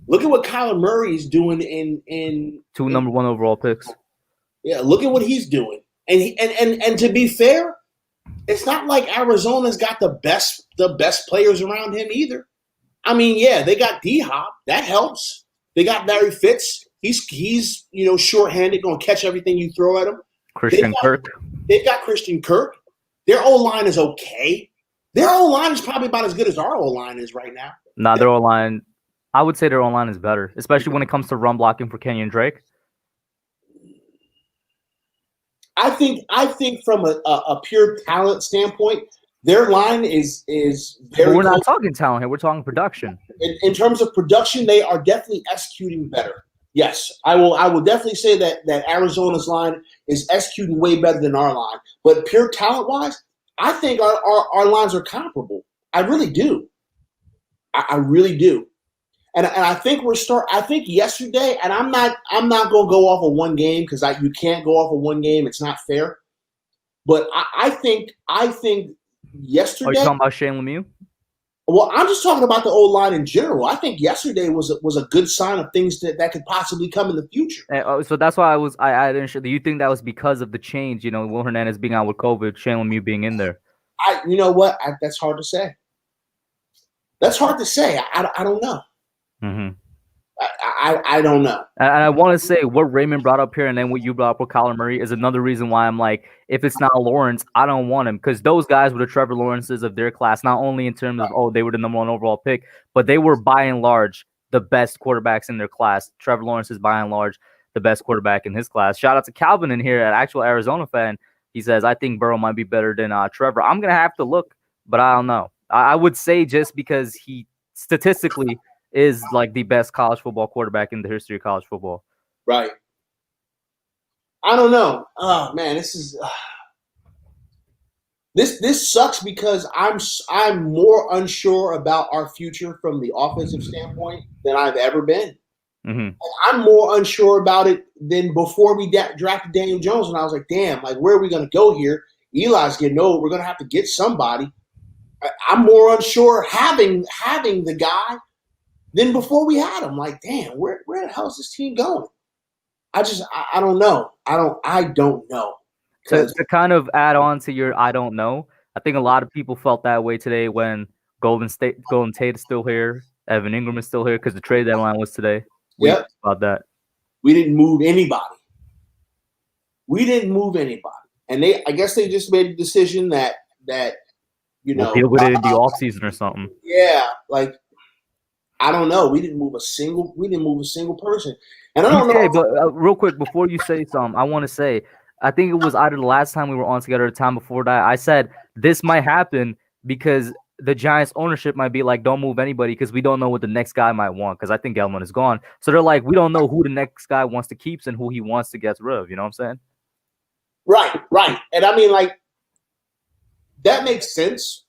Look at what Kyler Murray is doing in 2 number 1 overall picks. Yeah, look at what he's doing. And to be fair, it's not like Arizona's got the best players around him either. I mean, yeah, they got D-Hop. That helps. They got Larry Fitz. He's shorthanded, going to catch everything you throw at him. Christian Kirk. They've got Christian Kirk. Their O-line is okay. Their O-line is probably about as good as our O-line is right now. Nah, their O-line, I would say their O-line is better, especially when it comes to run blocking for Kenyon Drake. I think from a pure talent standpoint, Their line is But very we're not close. talking talent here. We're talking production. In terms of production, they are definitely executing better. Yes, I will definitely say that Arizona's line is executing way better than our line. But pure talent wise, I think our lines are comparable. I really do. I really do. And I think I think yesterday, and I'm not gonna go off of one game because you can't go off of one game. It's not fair. But I think yesterday. Are you talking about Shane Lemieux? Well, I'm just talking about the old line in general. I think yesterday was a good sign of things that could possibly come in the future. So that's why I didn't sure. Do you think that was because of the change? Will Hernandez being out with COVID, Shane Lemieux being in there. You know what? That's hard to say. That's hard to say. I don't know. Mm-hmm. I don't know. And I want to say what Raymond brought up here and then what you brought up with Kyler Murray is another reason why I'm like, if it's not Lawrence, I don't want him, because those guys were the Trevor Lawrences of their class, not only in terms of, they were the number one overall pick, but they were by and large the best quarterbacks in their class. Trevor Lawrence is by and large the best quarterback in his class. Shout out to Calvin in here, an actual Arizona fan. He says, I think Burrow might be better than Trevor. I'm going to have to look, but I don't know. I would say just because he statistically is like the best college football quarterback in the history of college football. Right. I don't know. Oh man, this is this sucks because I'm more unsure about our future from the offensive standpoint than I've ever been. Mm-hmm. I'm more unsure about it than before we drafted Daniel Jones, and I was like, damn, like where are we going to go here? Eli's getting old. We're going to have to get somebody. I'm more unsure having the guy than before we had him. Like, damn, where the hell is this team going? I don't know. I don't know. To kind of add on to your I don't know, I think a lot of people felt that way today when Golden Tate is still here, Evan Ingram is still here because the trade deadline was today. Yep. About that. We didn't move anybody. And I guess they just made a decision that we'll deal with it in the offseason or something. Yeah, like I don't know. We didn't move a single person. And I don't know. But real quick, before you say something, I want to say, I think it was either the last time we were on together or the time before that, I said this might happen because the Giants ownership might be like, don't move anybody because we don't know what the next guy might want, because I think Gelman is gone. So they're like, we don't know who the next guy wants to keep and who he wants to get rid of. You know what I'm saying? Right. And I mean, like, that makes sense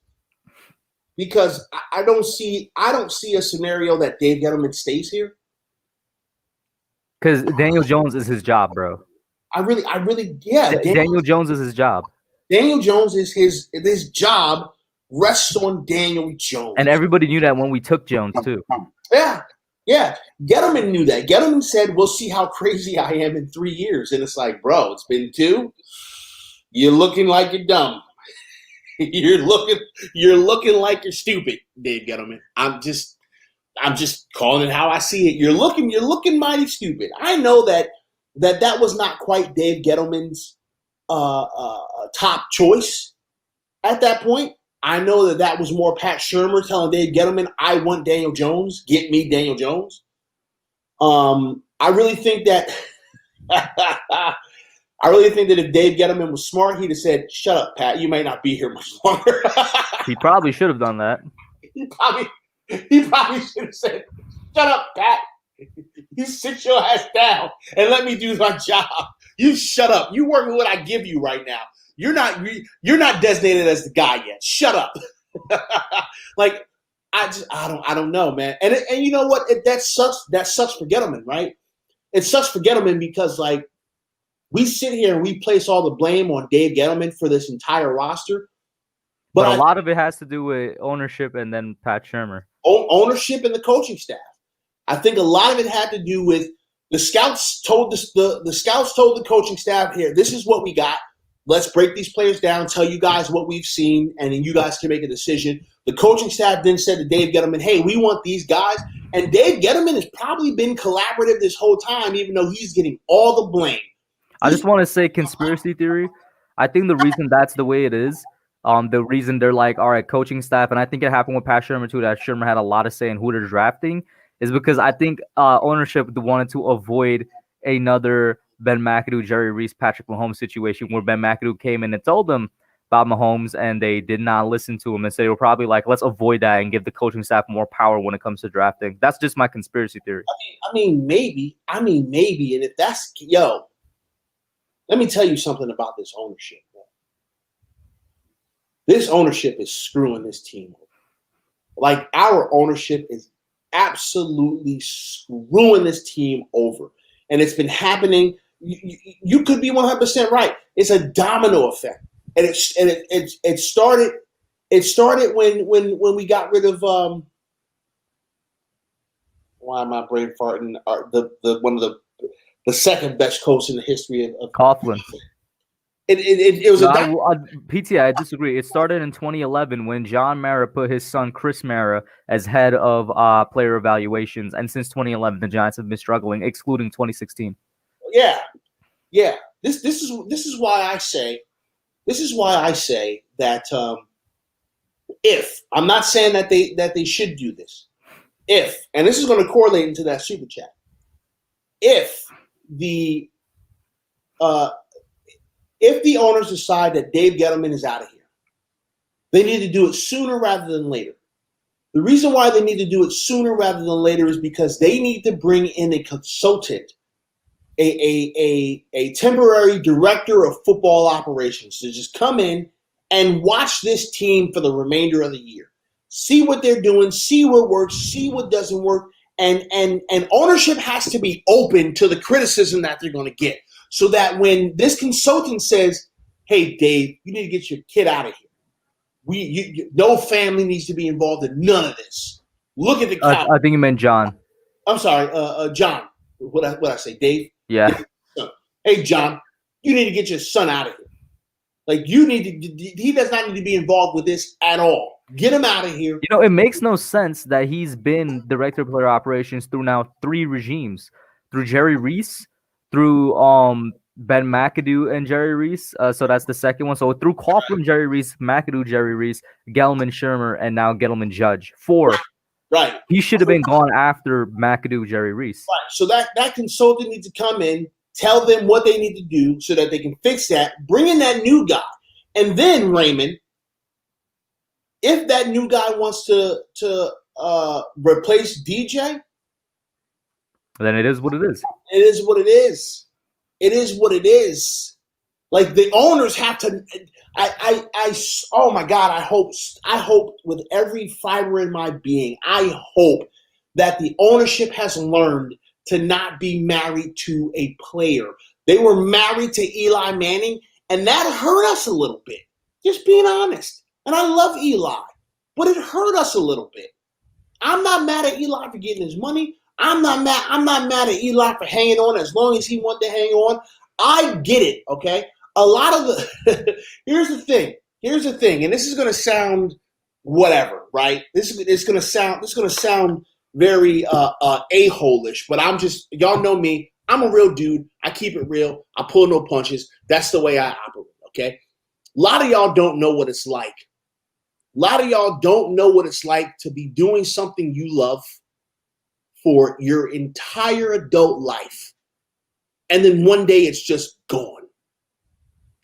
because I don't see a scenario that Dave Gettleman stays here. Because Daniel Jones is his job, bro. I really, yeah. Daniel Jones is his job. Daniel Jones is his job rests on Daniel Jones. And everybody knew that when we took Jones, too. Yeah. Gettleman knew that. Gettleman said, we'll see how crazy I am in 3 years. And it's like, bro, it's been 2. You're looking like you're dumb. You're looking like you're stupid, Dave Gettleman. I'm just calling it how I see it. You're looking mighty stupid. I know that was not quite Dave Gettleman's top choice at that point. I know that was more Pat Shurmur telling Dave Gettleman, I want Daniel Jones. Get me Daniel Jones. I really think that if Dave Gettleman was smart, he'd have said, shut up, Pat. You may not be here much longer. He probably should have done that. He probably should have said, shut up, Pat. You sit your ass down and let me do my job. You shut up. You work with what I give you right now. You're not designated as the guy yet. Shut up. Like, I don't know, man. And you know what? That sucks for Gettleman, right? It sucks for Gettleman because, like, we sit here and we place all the blame on Dave Gettleman for this entire roster. But a lot of it has to do with ownership and then Pat Shurmur. Ownership and the coaching staff. I think a lot of it had to do with the scouts told the coaching staff, here, this is what we got. Let's break these players down, tell you guys what we've seen, and then you guys can make a decision. The coaching staff then said to Dave Gettleman, hey, we want these guys. And Dave Gettleman has probably been collaborative this whole time, even though he's getting all the blame. I just want to say conspiracy theory. I think the reason that's the way it is, the reason they're like, all right, coaching staff, and I think it happened with Pat Shurmur too, that Shurmur had a lot of say in who they're drafting, is because I think ownership wanted to avoid another Ben McAdoo, Jerry Reese, Patrick Mahomes situation where Ben McAdoo came in and told them, about Mahomes, and they did not listen to him, and so they were probably like, let's avoid that and give the coaching staff more power when it comes to drafting. That's just my conspiracy theory. I mean, maybe. And if that's let me tell you something about this ownership. This ownership is screwing this team over. Like, our ownership is absolutely screwing this team over. And it's been happening. You could be 100% right. It's a domino effect. And it started when we got rid of why am I brain farting? The one of the second best coach in the history of Coughlin. It was PTA. I disagree. It started in 2011 when John Mara put his son Chris Mara as head of player evaluations, and since 2011, the Giants have been struggling, excluding 2016. Yeah. This is why I say that if I'm not saying that they should do this, and this is going to correlate into that super chat, if the owners decide that Dave Gettleman is out of here, they need to do it sooner rather than later. The reason why they need to do it sooner rather than later is because they need to bring in a consultant, a temporary director of football operations to just come in and watch this team for the remainder of the year. See what they're doing, see what works, see what doesn't work, and ownership has to be open to the criticism that they're going to get. So that when this consultant says, "Hey, Dave, you need to get your kid out of here. No family needs to be involved in none of this. Look at the Cowboys." I think you meant John. I'm sorry, John. What I say, Dave? Yeah. Hey, John, you need to get your son out of here. Like, he does not need to be involved with this at all. Get him out of here. You know, it makes no sense that he's been director of player operations through now 3 regimes, through Jerry Reese, through Ben McAdoo and Jerry Reese. So that's the second one. So through Coughlin, Jerry Reese, McAdoo, Jerry Reese, Gelman, Shermer, and now Gettleman, Judge. 4. Right. He should have been gone after McAdoo, Jerry Reese. Right. So that consultant needs to come in, tell them what they need to do so that they can fix that, bring in that new guy. And then, Raymond, if that new guy wants to replace DJ, then it is what it is. It is what it is. It is what it is. Like, the owners have to. Oh my God! I hope with every fiber in my being, I hope that the ownership has learned to not be married to a player. They were married to Eli Manning, and that hurt us a little bit. Just being honest. And I love Eli, but it hurt us a little bit. I'm not mad at Eli for getting his money. I'm not mad at Eli for hanging on as long as he wanted to hang on. I get it, okay? A lot of the here's the thing, and this is gonna sound whatever, right? This is gonna sound very a-hole-ish, but y'all know me. I'm a real dude. I keep it real. I pull no punches. That's the way I operate, okay? A lot of y'all don't know what it's like. A lot of y'all don't know what it's like to be doing something you love for your entire adult life. And then one day it's just gone.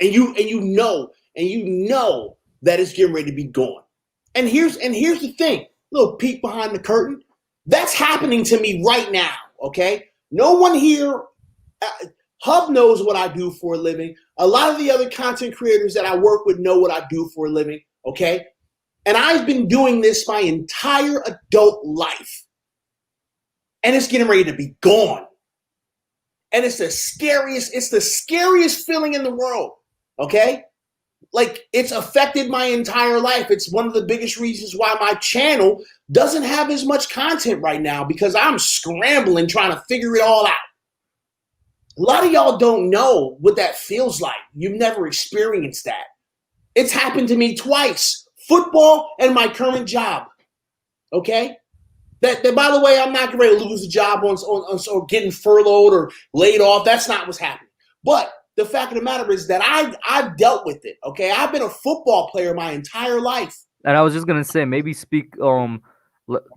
And you know that it's getting ready to be gone. And here's the thing, little peek behind the curtain. That's happening to me right now, okay? No one here, Hub knows what I do for a living. A lot of the other content creators that I work with know what I do for a living, okay? And I've been doing this my entire adult life. And it's getting ready to be gone. And it's the scariest feeling in the world, okay? Like, it's affected my entire life. It's one of the biggest reasons why my channel doesn't have as much content right now, because I'm scrambling trying to figure it all out. A lot of y'all don't know what that feels like. You've never experienced that. It's happened to me twice. Football and my current job, okay? That by the way, I'm not ready to lose a job or getting furloughed or laid off. That's not what's happening. But the fact of the matter is that I've dealt with it, okay? I've been a football player my entire life. And I was just going to say, maybe speak,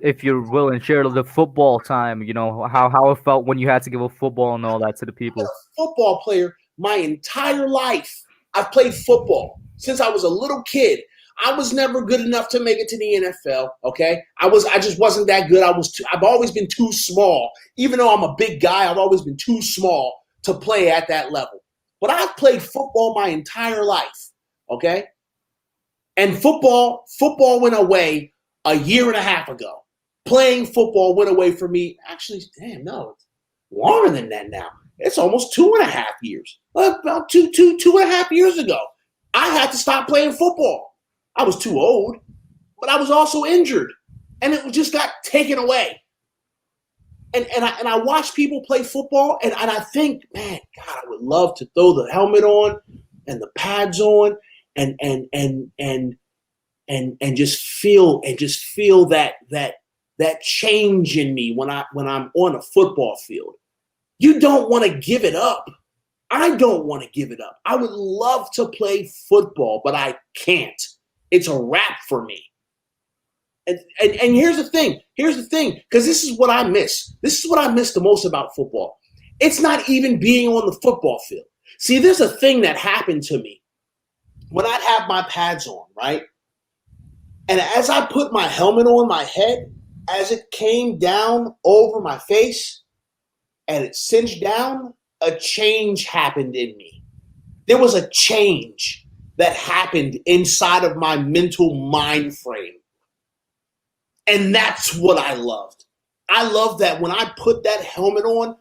if you're willing, share the football time, you know, how it felt when you had to give a football and all that to the people. I've been a football player my entire life. I've played football. since I was a little kid. I was never good enough to make it to the NFL. Okay, I just wasn't that good. I've always been too small. Even though I'm a big guy, I've always been too small to play at that level. But I've played football my entire life. Okay, and football went away a year and a half ago. Playing football went away for me. Actually, damn, no, it's longer than that now. It's almost 2.5 years. About two and a half years ago, I had to stop playing football. I was too old, but I was also injured, and it just got taken away. And I watch people play football, and I think, man, God, I would love to throw the helmet on and the pads on, and just feel that change in me when I'm on a football field. You don't want to give it up. I don't want to give it up. I would love to play football, but I can't. It's a wrap for me. And here's the thing, because this is what I miss. This is what I miss the most about football. It's not even being on the football field. See, there's a thing that happened to me when I'd have my pads on, right? And as I put my helmet on my head, as it came down over my face and it cinched down, a change happened in me. There was a change that happened inside of my mental mind frame. And that's what I loved. I loved that when I put that helmet on,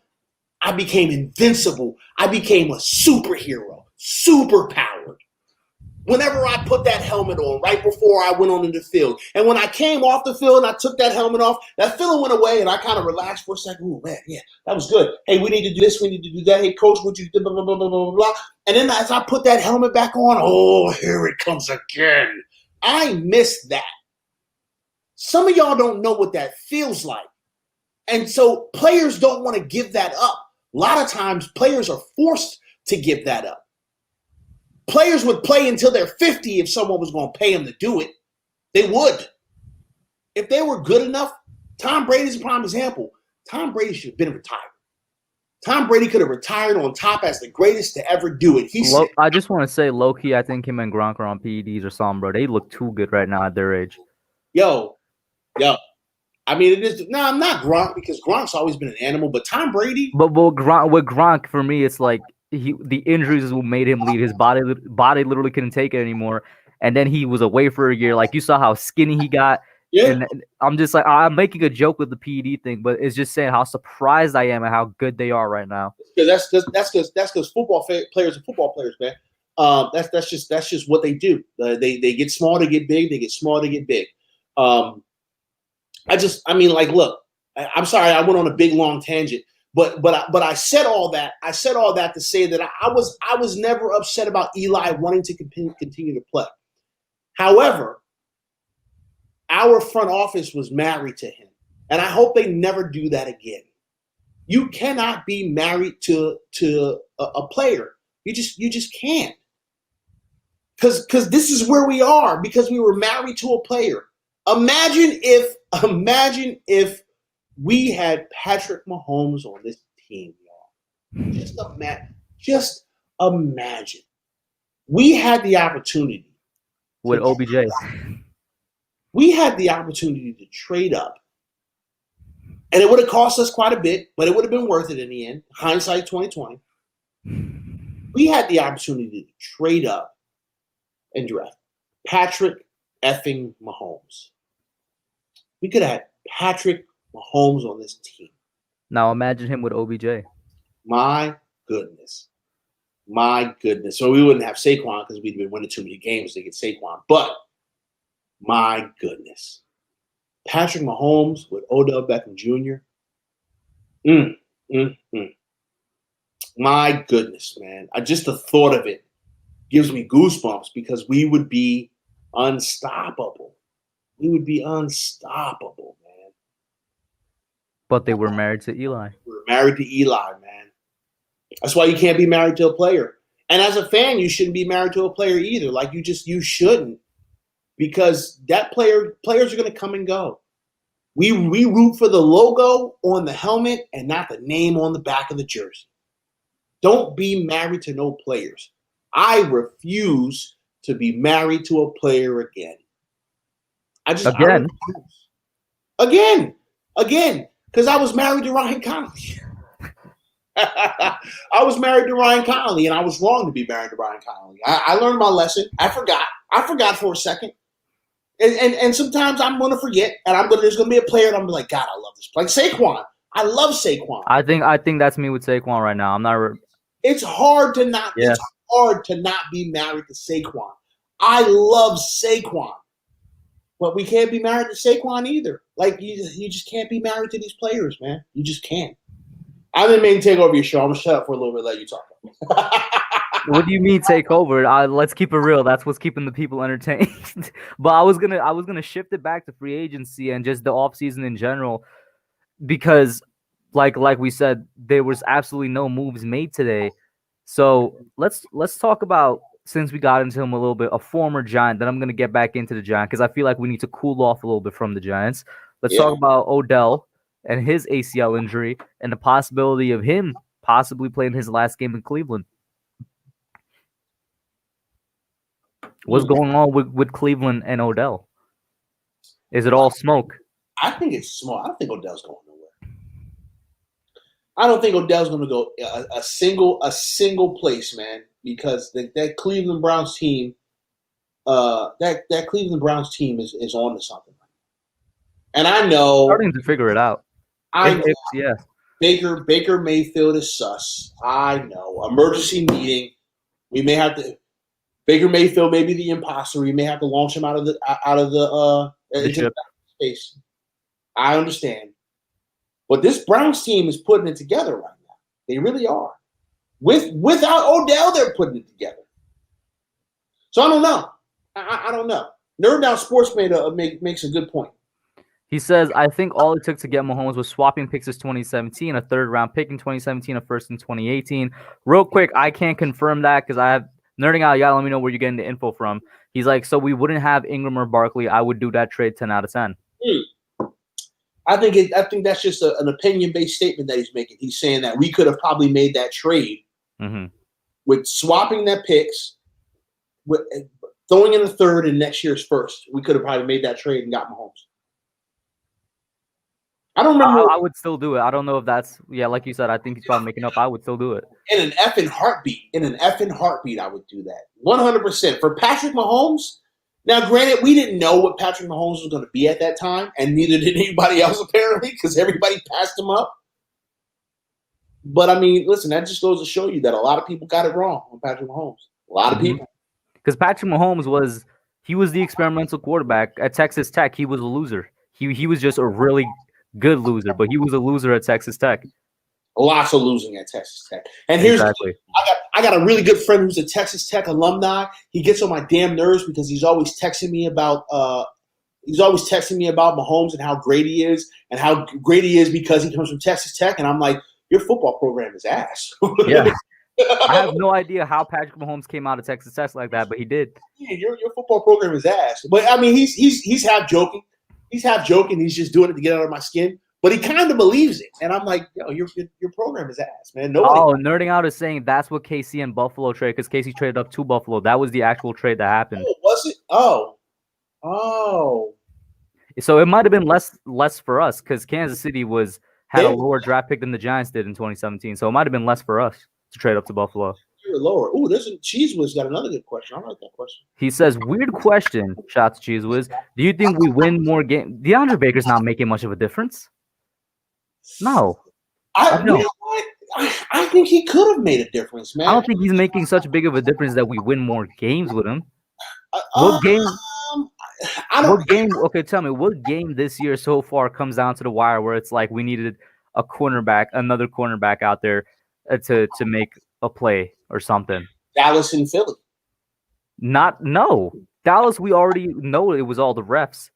I became invincible. I became a superhero, superpowered. Whenever I put that helmet on, right before I went onto the field. And when I came off the field and I took that helmet off, that feeling went away and I kind of relaxed for a second. Ooh, man, yeah, that was good. Hey, we need to do this, we need to do that. Hey, coach, would you do blah, blah, blah, blah, blah, blah. And then as I put that helmet back on, oh, here it comes again. I miss that. Some of y'all don't know what that feels like. And so players don't want to give that up. A lot of times players are forced to give that up. Players would play until they're 50 if someone was going to pay them to do it. They would. If they were good enough, Tom Brady's a prime example. Tom Brady should have been retired. Tom Brady could have retired on top as the greatest to ever do it. I just want to say, low-key, I think him and Gronk are on PEDs or something, bro. They look too good right now at their age. Yo. I mean, it is. No, I'm not Gronk because Gronk's always been an animal, but Tom Brady. But with Gronk, for me, it's like the injuries is what made him leave. His body literally couldn't take it anymore. And then he was away for a year. Like, you saw how skinny he got. Yeah. And I'm just like, I'm making a joke with the PED thing, but it's just saying how surprised I am at how good they are right now. That's because football players are football players, man. That's just what they do. They get small to get big. They get small to get big. Look, I'm sorry I went on a big long tangent, but I said all that. I said all that to say that I was never upset about Eli wanting to continue to play. However, our front office was married to him, and I hope they never do that again. You cannot be married to a player. You just can't. Because this is where we are, because we were married to a player. Imagine if we had Patrick Mahomes on this team, y'all. Just imagine. We had the opportunity with OBJ. We had the opportunity to trade up. And it would have cost us quite a bit, but it would have been worth it in the end. Hindsight 2020. We had the opportunity to trade up and draft Patrick effing Mahomes. We could have had Patrick Mahomes on this team. Now imagine him with OBJ. My goodness. So we wouldn't have Saquon because we'd been winning too many games to get Saquon. But my goodness. Patrick Mahomes with Odell Beckham Jr. My goodness, man. Just the thought of it gives me goosebumps because we would be unstoppable. We would be unstoppable, man. But they were married to Eli. We were married to Eli, man. That's why you can't be married to a player. And as a fan, you shouldn't be married to a player either. Like you shouldn't. Because players are going to come and go. We root for the logo on the helmet and not the name on the back of the jersey. Don't be married to no players. I refuse to be married to a player again. Again, because I was married to Ryan Connolly. I was married to Ryan Connolly, and I was wrong to be married to Ryan Connolly. I learned my lesson. I forgot for a second. And sometimes I'm going to forget, and there's going to be a player, and I'm like, God, I love this player. Like Saquon. I love Saquon. I think that's me with Saquon right now. I'm not. It's hard to not. Yeah. It's hard to not be married to Saquon. I love Saquon, but we can't be married to Saquon either. Like you just can't be married to these players, man. You just can't. I didn't mean to take over your show. I'm gonna shut up for a little bit, let you talk. What do you mean take over? Let's keep it real. That's what's keeping the people entertained. But I was gonna shift it back to free agency and just the offseason in general, because like we said, there was absolutely no moves made today. So let's talk about, since we got into him a little bit, a former Giant. Then I'm gonna get back into the Giant because I feel like we need to cool off a little bit from the Giants. Let's talk about Odell and his ACL injury and the possibility of him possibly playing his last game in Cleveland. What's going on with Cleveland and Odell? Is it all smoke? I think it's smoke. I don't think Odell's going nowhere. I don't think Odell's going to go a single place, man, because that Cleveland Browns team, that Cleveland Browns team is on to something. And I know, starting to figure it out. Yeah. Baker Mayfield is sus. I know. Emergency meeting. We may have to. Baker Mayfield may be the imposter. We may have to launch him out of the space. I understand, but this Browns team is putting it together right now. They really are. Without Odell, they're putting it together. So I don't know. I don't know. Nerd Down Sports makes a good point. He says, I think all it took to get Mahomes was swapping picks in 2017, a third-round pick in 2017, a first in 2018. Real quick, I can't confirm that because I have nerding out. You gotta let me know where you're getting the info from. He's like, so we wouldn't have Ingram or Barkley. I would do that trade 10 out of 10. I think that's just an opinion-based statement that he's making. He's saying that we could have probably made that trade with swapping that picks, with throwing in a third in next year's first. We could have probably made that trade and got Mahomes. I don't remember. I would still do it. I don't know if that's, like you said, I think he's probably making up. I would still do it. In an effing heartbeat, I would do that. 100%. For Patrick Mahomes, now granted, we didn't know what Patrick Mahomes was going to be at that time, and neither did anybody else apparently, because everybody passed him up. But, I mean, listen, that just goes to show you that a lot of people got it wrong on Patrick Mahomes. A lot of people. Because Patrick Mahomes was the experimental quarterback. At Texas Tech, he was a loser. He was just a really good loser, but he was a loser at Texas Tech. Lots of losing at Texas Tech. And here's exactly. I got a really good friend who's a Texas Tech alumni. He gets on my damn nerves because he's always texting me about Mahomes and how great he is, and how great he is because he comes from Texas Tech. And I'm like, your football program is ass. Yeah. I have no idea how Patrick Mahomes came out of Texas Tech like that, but he did. Yeah, your football program is ass. But I mean, he's half joking. He's half joking. He's just doing it to get out of my skin. But he kind of believes it. And I'm like, yo, your program is ass, man. Nerding Out is saying that's what KC and Buffalo traded, because KC traded up to Buffalo. That was the actual trade that happened. Oh, was it? Oh. So it might have been less for us because Kansas City had a lower draft pick than the Giants did in 2017. So it might have been less for us to trade up to Buffalo. You're lower. Ooh, Cheese Whiz got another good question. I like that question. He says, weird question, shots Cheese Whiz. Do you think we win more games? DeAndre Baker's not making much of a difference. No. You know what? I think he could have made a difference, man. I don't think he's making such big of a difference that we win more games with him. What game? Okay, tell me, what game this year so far comes down to the wire where it's like we needed another cornerback out there to make a play or something? Dallas and Philly. No. Dallas, we already know it was all the refs.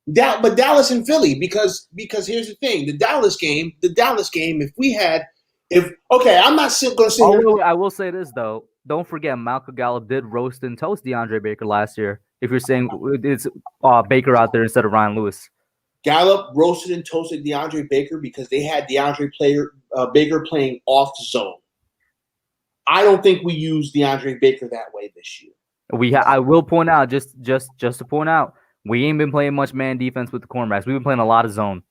But Dallas and Philly, because here's the thing: the Dallas game. I'm not going to say. I will say this though: don't forget, Malcolm Gallup did roast and toast DeAndre Baker last year. If you're saying it's Baker out there instead of Ryan Lewis, Gallup roasted and toasted DeAndre Baker because they had DeAndre Baker playing off zone. I don't think we used DeAndre Baker that way this year. I will point out just to point out, we ain't been playing much man defense with the cornerbacks. We've been playing a lot of zone.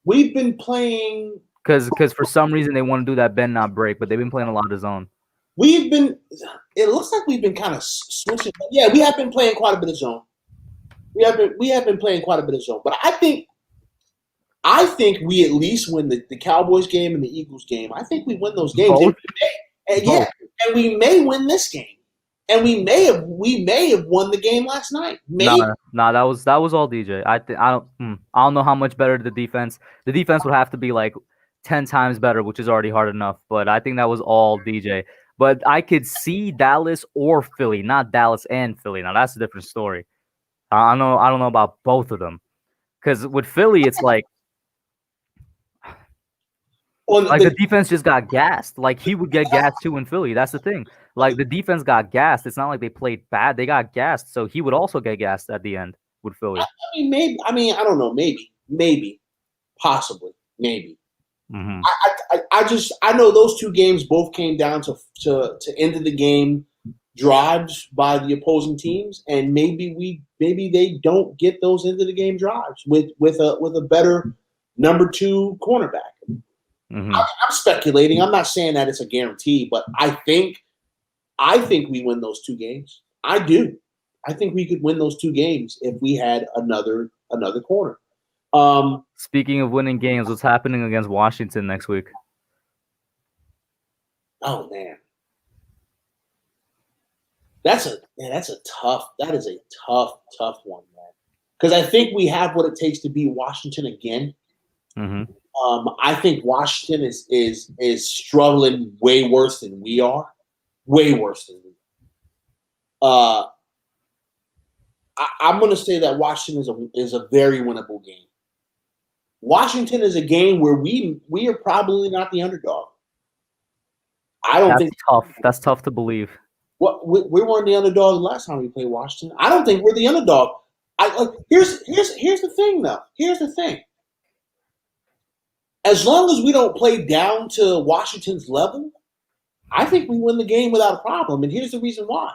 We've been playing because for some reason they want to do that bend not break, but they've been playing a lot of zone. It looks like we've been kind of switching. Yeah, we have been playing quite a bit of zone. We have been playing quite a bit of zone. But I think we at least win the Cowboys game and the Eagles game. I think we win those games. Both? And we may win this game. And we may have won the game last night. Nah, that was all DJ. I don't know how much better the defense. The defense would have to be like 10 times better, which is already hard enough. But I think that was all DJ. But I could see Dallas or Philly, not Dallas and Philly. Now that's a different story. I don't know about both of them, because with Philly, it's like the defense just got gassed. Like he would get gassed too in Philly. That's the thing. Like the defense got gassed. It's not like they played bad. They got gassed, so he would also get gassed at the end with Philly. I don't know. Maybe, possibly, maybe. Mm-hmm. I know those two games both came down to end of the game drives by the opposing teams, and maybe they don't get those end of the game drives with a better number 2 cornerback. Mm-hmm. I'm speculating. I'm not saying that it's a guarantee, but I think we win those 2 games. I do. I think we could win those 2 games if we had another corner. Speaking of winning games, what's happening against Washington next week? Oh man, that is a tough one, man. Because I think we have what it takes to beat Washington again. Mm-hmm. I think Washington is struggling way worse than we are. Way worse than we are. I'm going to say that Washington is a very winnable game. Washington is a game where we are probably not the underdog. That's tough. That's tough to believe. We weren't the underdog last time we played Washington. I don't think we're the underdog. Here's the thing, though. Here's the thing. As long as we don't play down to Washington's level, I think we win the game without a problem. And here's the reason why.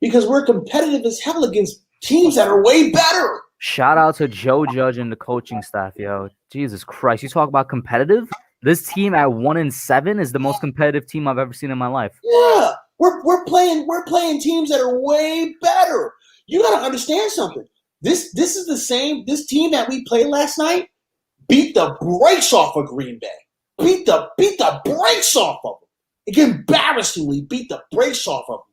Because we're competitive as hell against teams that are way better. Shout out to Joe Judge and the coaching staff, yo. Jesus Christ. You talk about competitive? This team at 1-7 is the most competitive team I've ever seen in my life. Yeah. We're playing teams that are way better. You gotta understand something. This is the same. This team that we played last night beat the brakes off of Green Bay. Beat the brakes off of them. Again, embarrassingly beat the brakes off of them.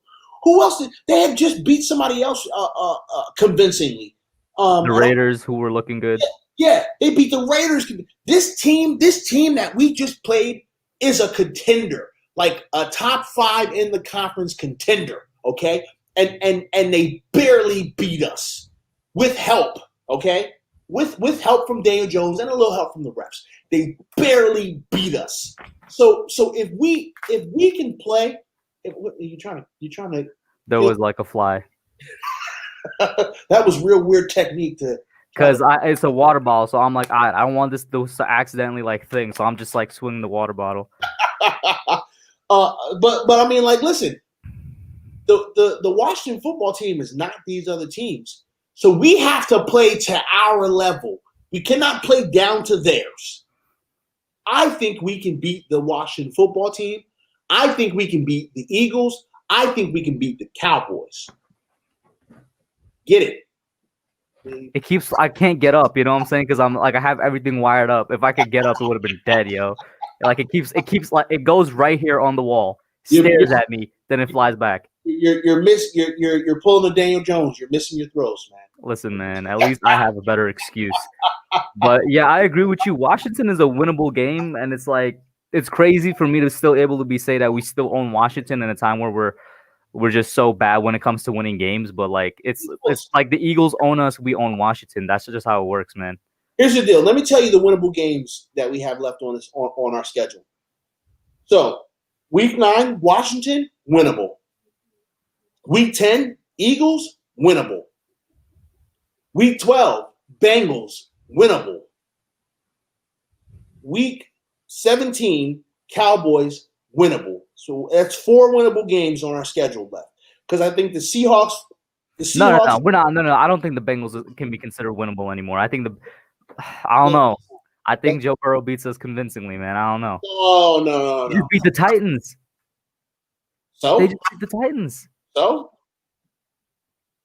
Who else they had just beat somebody else convincingly? The Raiders, who were looking good. Yeah, they beat the Raiders. This team that we just played is a contender, like a top 5 in the conference contender. Okay, and they barely beat us with help. Okay, with help from Daniel Jones and a little help from the refs. They barely beat us. So if we can play, you trying to. There was like a fly. That was real weird technique to. Because it's a water bottle, so I'm like, I don't want this to accidentally like thing, so I'm just like swinging the water bottle. But I mean, like, listen, the Washington football team is not these other teams, so we have to play to our level. We cannot play down to theirs. I think we can beat the Washington football team. I think we can beat the Eagles. I think we can beat the Cowboys. Get it? I can't get up, you know what I'm saying? Because I'm like, I have everything wired up. If I could get up, it would have been dead, yo. Like it keeps like it goes right here on the wall, stares at me, then it flies back. You're pulling a Daniel Jones. You're missing your throws, man. Listen, man, at least I have a better excuse. But yeah, I agree with you. Washington is a winnable game, and it's like it's crazy for me to still able to say that we still own Washington in a time where we're just so bad when it comes to winning games. But like it's like the Eagles own us, we own Washington. That's just how it works, man. Here's the deal. Let me tell you the winnable games that we have left on our schedule. So, Week 9, Washington, winnable. Week 10, Eagles, winnable. Week 12, Bengals, winnable. Week 17, Cowboys, winnable. So that's 4 winnable games on our schedule left. Because I think the Seahawks. No, we're not. No. I don't think the Bengals can be considered winnable anymore. I think I don't know. I think Joe Burrow beats us convincingly, man. I don't know. No. They just beat the Titans. So they just beat the Titans. So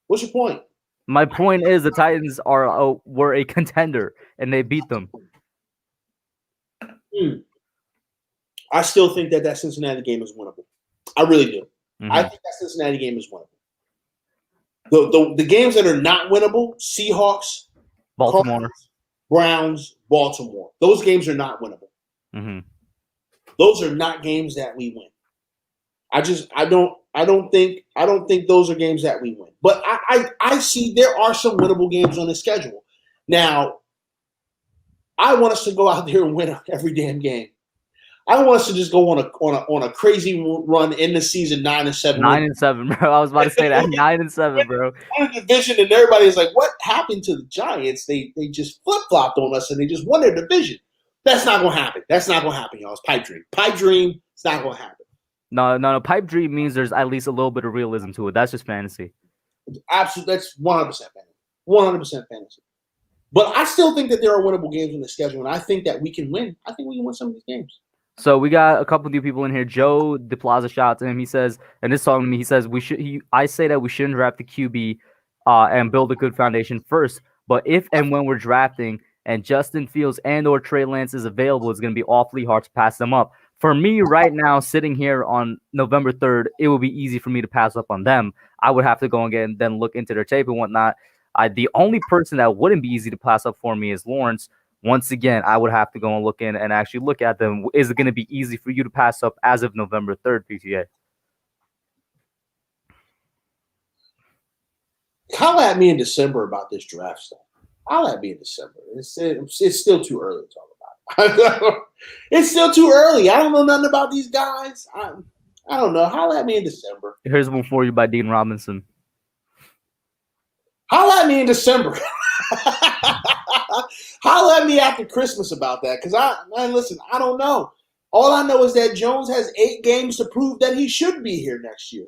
what's your point? My point is the Titans were a contender and they beat them. I still think that Cincinnati game is winnable. I really do. Mm-hmm. I think that Cincinnati game is winnable. The games that are not winnable, Seahawks, Baltimore, Cardinals, Browns, Baltimore. Those games are not winnable. Mm-hmm. Those are not games that we win. I don't think those are games that we win. But I see there are some winnable games on the schedule. Now, I want us to go out there and win every damn game. I want us to just go on a crazy run in the season 9-7. 9-7, bro. I was about to say that 9-7, bro. Won a division, and everybody's like, "What happened to the Giants? They just flip flopped on us, and they just won their division." That's not gonna happen. That's not gonna happen, y'all. It's pipe dream. Pipe dream. It's not gonna happen. No. Pipe dream means there's at least a little bit of realism to it. That's just fantasy. Absolutely, that's 100% fantasy. 100% fantasy. But I still think that there are winnable games on the schedule, and I think that we can win. I think we can win some of these games. So we got a couple new people in here. Joe DePlaza, shout out to him. He says, and this talking to me, he says I say that we shouldn't draft the QB and build a good foundation first. But if and when we're drafting and Justin Fields and or Trey Lance is available, it's going to be awfully hard to pass them up. For me right now, sitting here on November 3rd, it would be easy for me to pass up on them. I would have to go and then look into their tape and whatnot. The only person that wouldn't be easy to pass up for me is Lawrence. Once again, I would have to go and look in and actually look at them. Is it going to be easy for you to pass up as of November 3rd, PTA? Holla at me in December about this draft stuff. Holla at me in December. It's still too early to talk about it. It's still too early. I don't know nothing about these guys. I don't know. Holla at me in December. Here's one for you by Dean Robinson. Holla at me in December. Holla at me after Christmas about that, because listen, I don't know. All I know is that Jones has 8 games to prove that he should be here next year.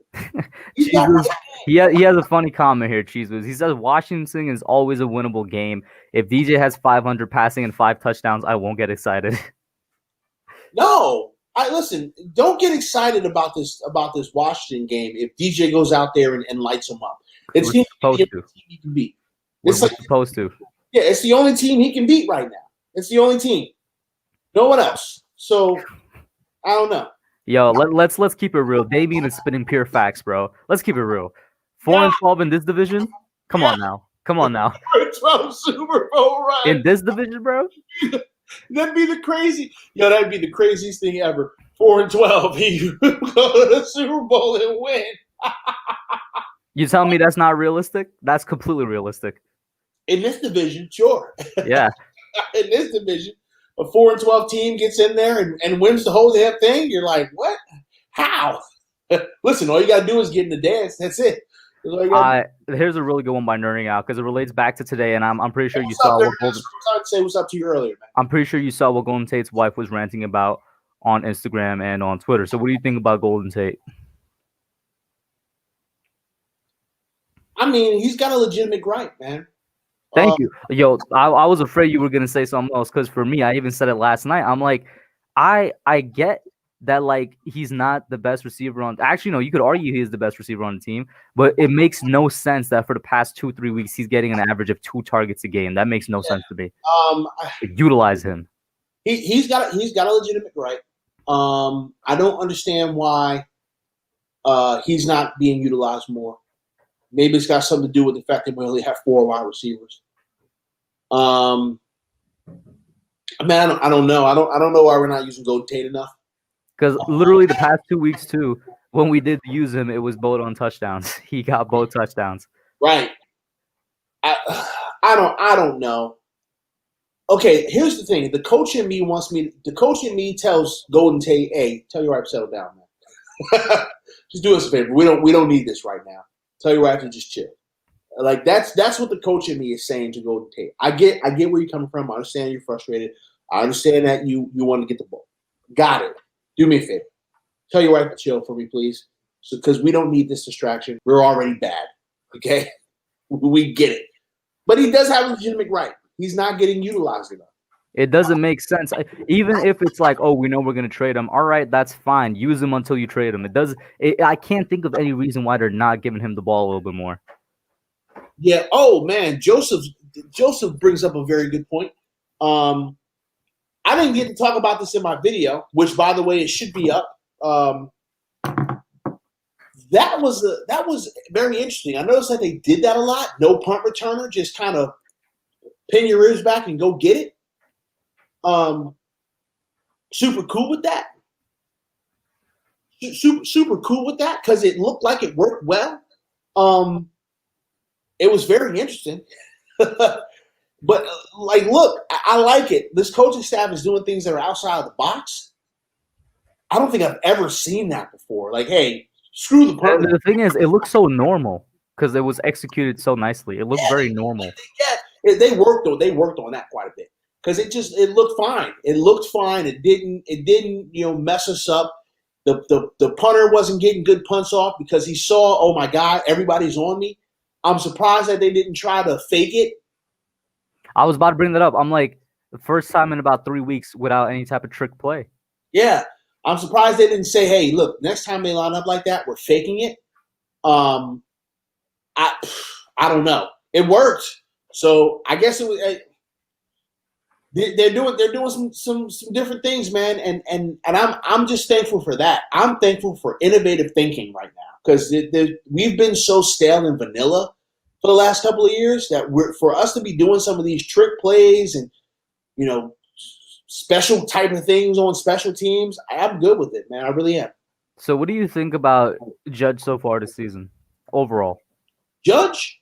He has a funny comment here, Cheesewood. He says Washington is always a winnable game. If DJ has 500 passing and 5 touchdowns, I won't get excited. No, listen. Don't get excited about this Washington game if DJ goes out there and lights them up. It's the only team he can beat. It's like supposed to. Yeah, it's the only team he can beat right now. It's the only team. No one else. So I don't know. Yo, let's keep it real. Damien is spitting pure facts, bro. Let's keep it real. 4-12 in this division. Come on now. 4-12 Super Bowl run in this division, bro. That'd be that'd be the craziest thing ever. 4-12, he go to the Super Bowl and win. You tell me that's not realistic? That's completely realistic. In this division, sure. Yeah. In this division, a 4-12 team gets in there and wins the whole damn thing. You're like, what? How? Listen, all you got to do is get in the dance. That's it. Here's a really good one by Nerding Out because it relates back to today, and I'm pretty sure you saw what Golden. Say what's up to you earlier, man. I'm pretty sure you saw what Golden Tate's wife was ranting about on Instagram and on Twitter. So, what do you think about Golden Tate? I mean, he's got a legitimate gripe, man. Thank you. Yo, I was afraid you were going to say something else because for me, I even said it last night. I'm like, I get that, like, he's not the best receiver on – actually, no, you could argue he is the best receiver on the team, but it makes no sense that for the past 2-3 weeks, he's getting an average of 2 targets a game. That makes no sense to me. Utilize him. He's got a legitimate gripe. I don't understand why he's not being utilized more. Maybe it's got something to do with the fact that we only have 4 wide receivers. I mean, I don't know. I don't know why we're not using Golden Tate enough. Because literally the past 2 weeks too, when we did use him, it was both on touchdowns. He got both touchdowns. Right. I don't know. Okay, here's the thing. The coach in me tells Golden Tate, hey, tell your wife to settle down, man. Just do us a favor. We don't need this right now. Tell your wife to just chill. Like that's what the coach in me is saying to Golden Tate. I get where you're coming from. I understand you're frustrated. I understand that you want to get the ball. Got it. Do me a favor. Tell your wife to chill for me, please. So, because we don't need this distraction. We're already bad. Okay? We get it. But he does have a legitimate right. He's not getting utilized enough. It doesn't make sense. Even if it's like, oh, we know we're going to trade him. All right, that's fine. Use him until you trade him. I can't think of any reason why they're not giving him the ball a little bit more. Yeah. Oh, man. Joseph brings up a very good point. I didn't get to talk about this in my video, which, by the way, it should be up. That was very interesting. I noticed that they did that a lot. No punt returner, just kind of pin your ears back and go get it. Super cool with that. Super cool with that because it looked like it worked well. It was very interesting. But like, look, I like it. This coaching staff is doing things that are outside of the box. I don't think I've ever seen that before. Like, hey, screw the punt. The thing is, it looks so normal because it was executed so nicely. It looked very normal. Yeah, they worked on that quite a bit because it looked fine. It looked fine. It didn't mess us up. The punter wasn't getting good punts off because he saw, oh my God, everybody's on me. I'm surprised that they didn't try to fake it. I was about to bring that up. I'm like, the first time in about 3 weeks without any type of trick play. Yeah. I'm surprised they didn't say, hey, look, next time they line up like that, we're faking it. I don't know. It worked. So I guess it was they're doing some different things, man. And I'm just thankful for that. I'm thankful for innovative thinking right now because we've been so stale and vanilla for the last couple of years that for us to be doing some of these trick plays and special type of things on special teams, I'm good with it, man. I really am. So what do you think about Judge so far this season, overall? Judge?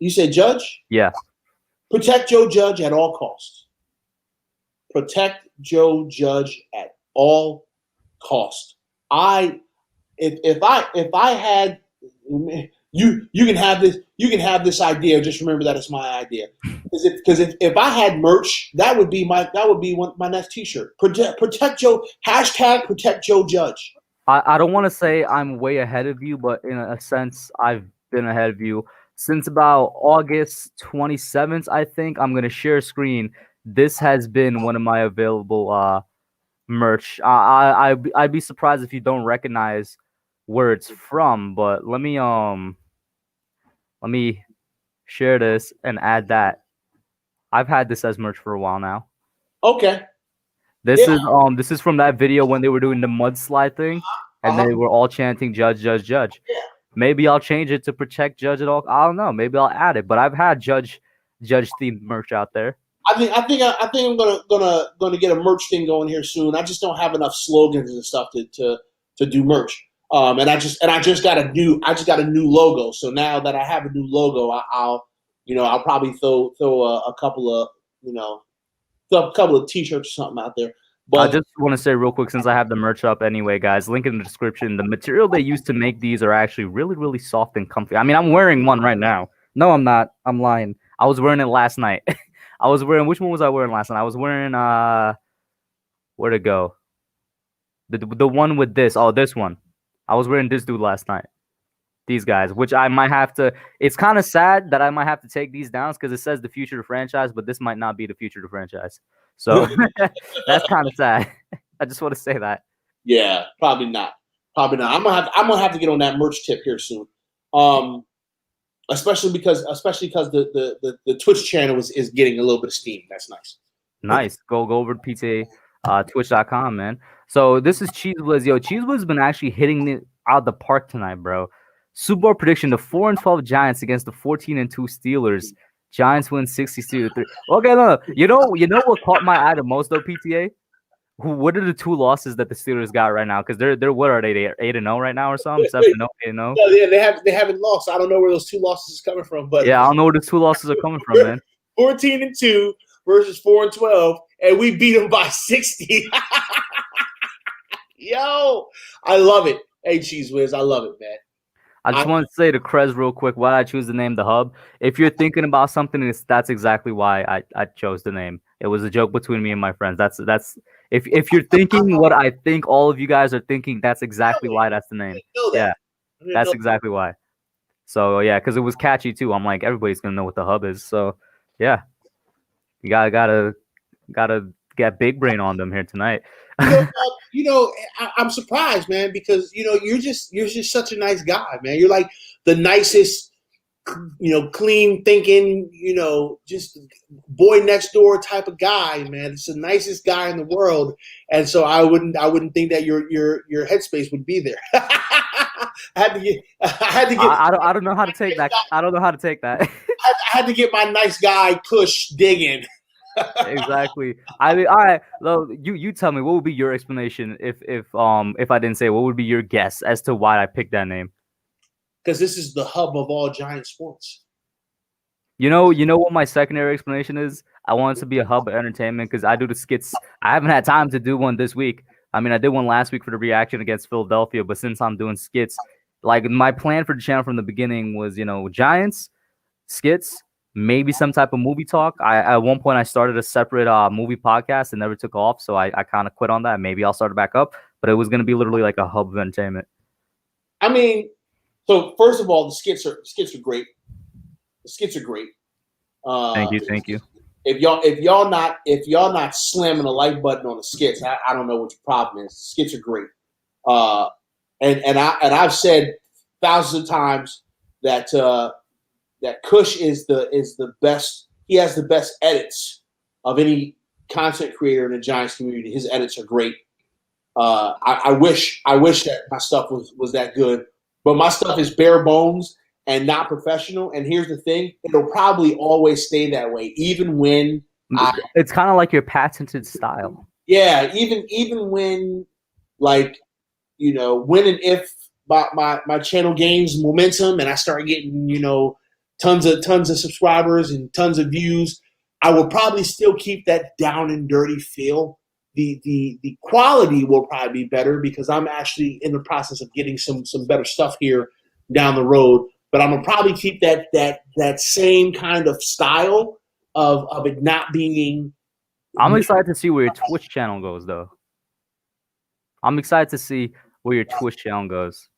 You said Judge? Yeah. Protect Joe Judge at all costs. Protect Joe Judge at all costs. If I had you can have this idea. Just remember that it's my idea. Because if I had merch, that would be my next T-shirt. Protect Joe. # Protect Joe Judge. I don't want to say I'm way ahead of you, but in a sense, I've been ahead of you since about August 27th. I think I'm gonna share a screen. This has been one of my available merch. I'd be surprised if you don't recognize where it's from, but let me share this and add that. I've had this as merch for a while now. Okay. This is from that video when they were doing the mudslide thing, and they were all chanting "Judge, Judge, Judge." Yeah. Maybe I'll change it to protect Judge at all. I don't know. Maybe I'll add it, but I've had Judge themed merch out there. I think I'm gonna get a merch thing going here soon. I just don't have enough slogans and stuff to do merch. And I just got a new logo. So now that I have a new logo, I'll probably throw a couple of T-shirts or something out there. But I just want to say real quick, since I have the merch up anyway, guys, link in the description. The material they use to make these are actually really, really soft and comfy. I mean, I'm wearing one right now. No, I'm not. I'm lying. I was wearing it last night. Which one was I wearing last night? I was wearing where'd it go? The one with this. Oh, this one. I was wearing this dude last night. These guys, which I might have to. It's kind of sad that I might have to take these down because it says the future of the franchise, but this might not be the future of the franchise. So that's kind of sad. I just want to say that. Yeah, probably not. I'm gonna have to get on that merch tip here soon. Especially because the Twitch channel is getting a little bit of steam. That's nice. Nice. Go over to PTA, Twitch.com, man. So this is Cheese Blizz. Yo, Cheese Blizz has been actually hitting it out of the park tonight, bro. Super Bowl prediction: the 4-12 Giants against the 14-2 Steelers. Giants win 62-3. Okay, no. You know what caught my eye the most though, PTA? What are the two losses that the Steelers got right now? Because they're what are they? 8-0 right now or something? 7-0, 8-0. No, they haven't lost. I don't know where those two losses is coming from, but yeah, I don't know where the two losses are coming from, man. 14-2 versus 4-12, and we beat them by 60. Yo, I love it. Hey, Cheese Whiz, I love it, man. I just want to say to Krez real quick why I choose the name The Hub. If you're thinking about something, that's exactly why I chose the name. It was a joke between me and my friends. It's If you're thinking what I think all of you guys are thinking, that's exactly Really? why that's the I name. didn't know Yeah, that. I didn't that's know. exactly why. So yeah, because it was catchy too. I'm like, everybody's gonna know what the hub is. So yeah, you gotta get big brain on them here tonight. I'm surprised, man, because you're just such a nice guy, man. You're like the nicest, clean thinking, just boy next door type of guy, man. It's the nicest guy in the world, and so I wouldn't think that your headspace would be there. I I don't know how to take that. I don't know how to take that. had to get my nice guy Kush digging. Exactly. I mean, all right. Well, you tell me what would be your explanation if I didn't say what would be your guess as to why I picked that name. Because this is the hub of all giant sports. You know what my secondary explanation is? I want it to be a hub of entertainment because I do the skits. I haven't had time to do one this week. I mean, I did one last week for the reaction against Philadelphia, but since I'm doing skits, like my plan for the channel from the beginning was, Giants, skits, maybe some type of movie talk. I at one point I started a separate movie podcast and never took off, so I kind of quit on that. Maybe I'll start it back up, but it was gonna be literally like a hub of entertainment. I mean, so first of all, the skits are great. The skits are great. Thank you. If y'all not slamming the like button on the skits, I don't know what your problem is. The skits are great. And I've said thousands of times that that Kush is the best. He has the best edits of any content creator in the Giants community. His edits are great. I wish that my stuff was that good, but my stuff is bare bones and not professional. And here's the thing: it'll probably always stay that way, even when It's kind of like your patented style. yeah, even when like when and if my channel gains momentum and I start getting tons of subscribers and tons of views, I will probably still keep that down and dirty feel. The quality will probably be better because I'm actually in the process of getting some better stuff here down the road. But I'm gonna probably keep that same kind of style of it not being. I'm excited to see where your Twitch channel goes, though. I'm excited to see where your Twitch channel goes.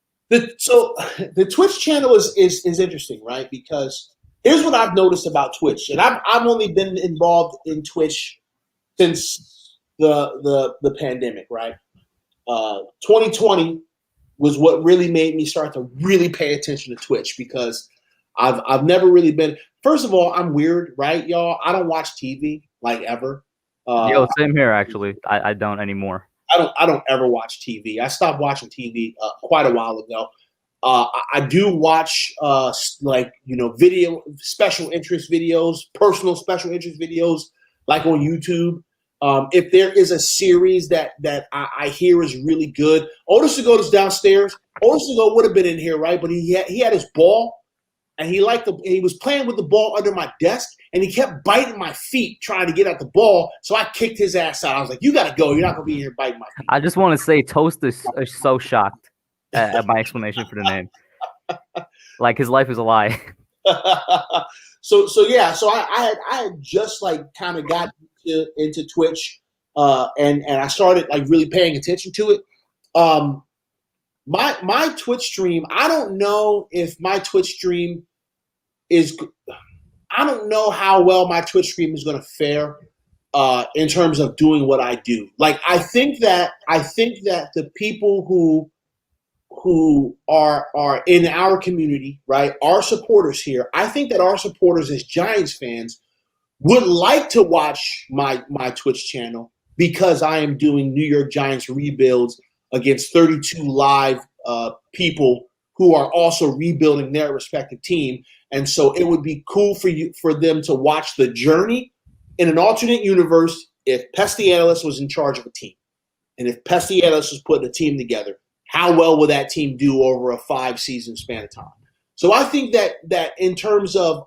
So the Twitch channel is interesting, right? Because here's what I've noticed about Twitch, and I've only been involved in Twitch since the pandemic, right? 2020 was what really made me start to really pay attention to Twitch because I've never really been. First of all, I'm weird, right, y'all? I don't watch TV like ever. Yo, same here actually. I don't anymore. I don't ever watch TV. I stopped watching TV quite a while ago. I do watch video special interest videos, personal special interest videos, like on YouTube. If there is a series that I hear is really good, Otis Segoe is downstairs. Otis Segoe would have been in here, right? But he had his ball, and he was playing with the ball under my desk, and he kept biting my feet trying to get at the ball. So I kicked his ass out. I was like, "You got to go. You're not gonna be here biting my feet." I just want to say, Toast is so shocked at my explanation for the name. Like his life is a lie. So I had just like kind of got into Twitch, and I started like really paying attention to it. My Twitch stream, I don't know if my Twitch stream is. I don't know how well my Twitch stream is going to fare in terms of doing what I do. Like I think that the people who are in our community, right, our supporters here, I think that our supporters as Giants fans would like to watch my Twitch channel because I am doing New York Giants rebuilds against 32 live people who are also rebuilding their respective team. And so it would be cool for them to watch the journey in an alternate universe if Pestialis was in charge of a team. And if Pestialis was putting a team together, how well will that team do over a 5-season span of time? So I think that in terms of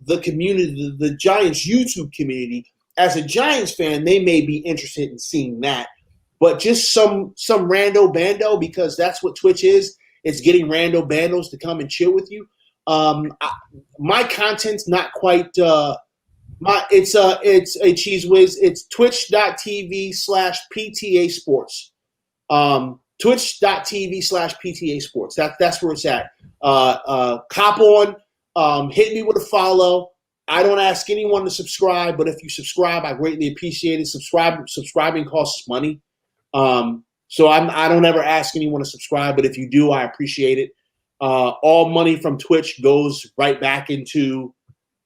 the community, the Giants YouTube community, as a Giants fan, they may be interested in seeing that. But just some rando bando, because that's what Twitch is. It's getting rando bandos to come and chill with you. My content's not quite It's a Cheese Whiz. It's twitch.tv/PTA Sports. Twitch.tv/PTA Sports. That's where it's at. Cop on. Hit me with a follow. I don't ask anyone to subscribe, but if you subscribe, I greatly appreciate it. Subscribing costs money. So I don't ever ask anyone to subscribe, but if you do, I appreciate it. All money from Twitch goes right back into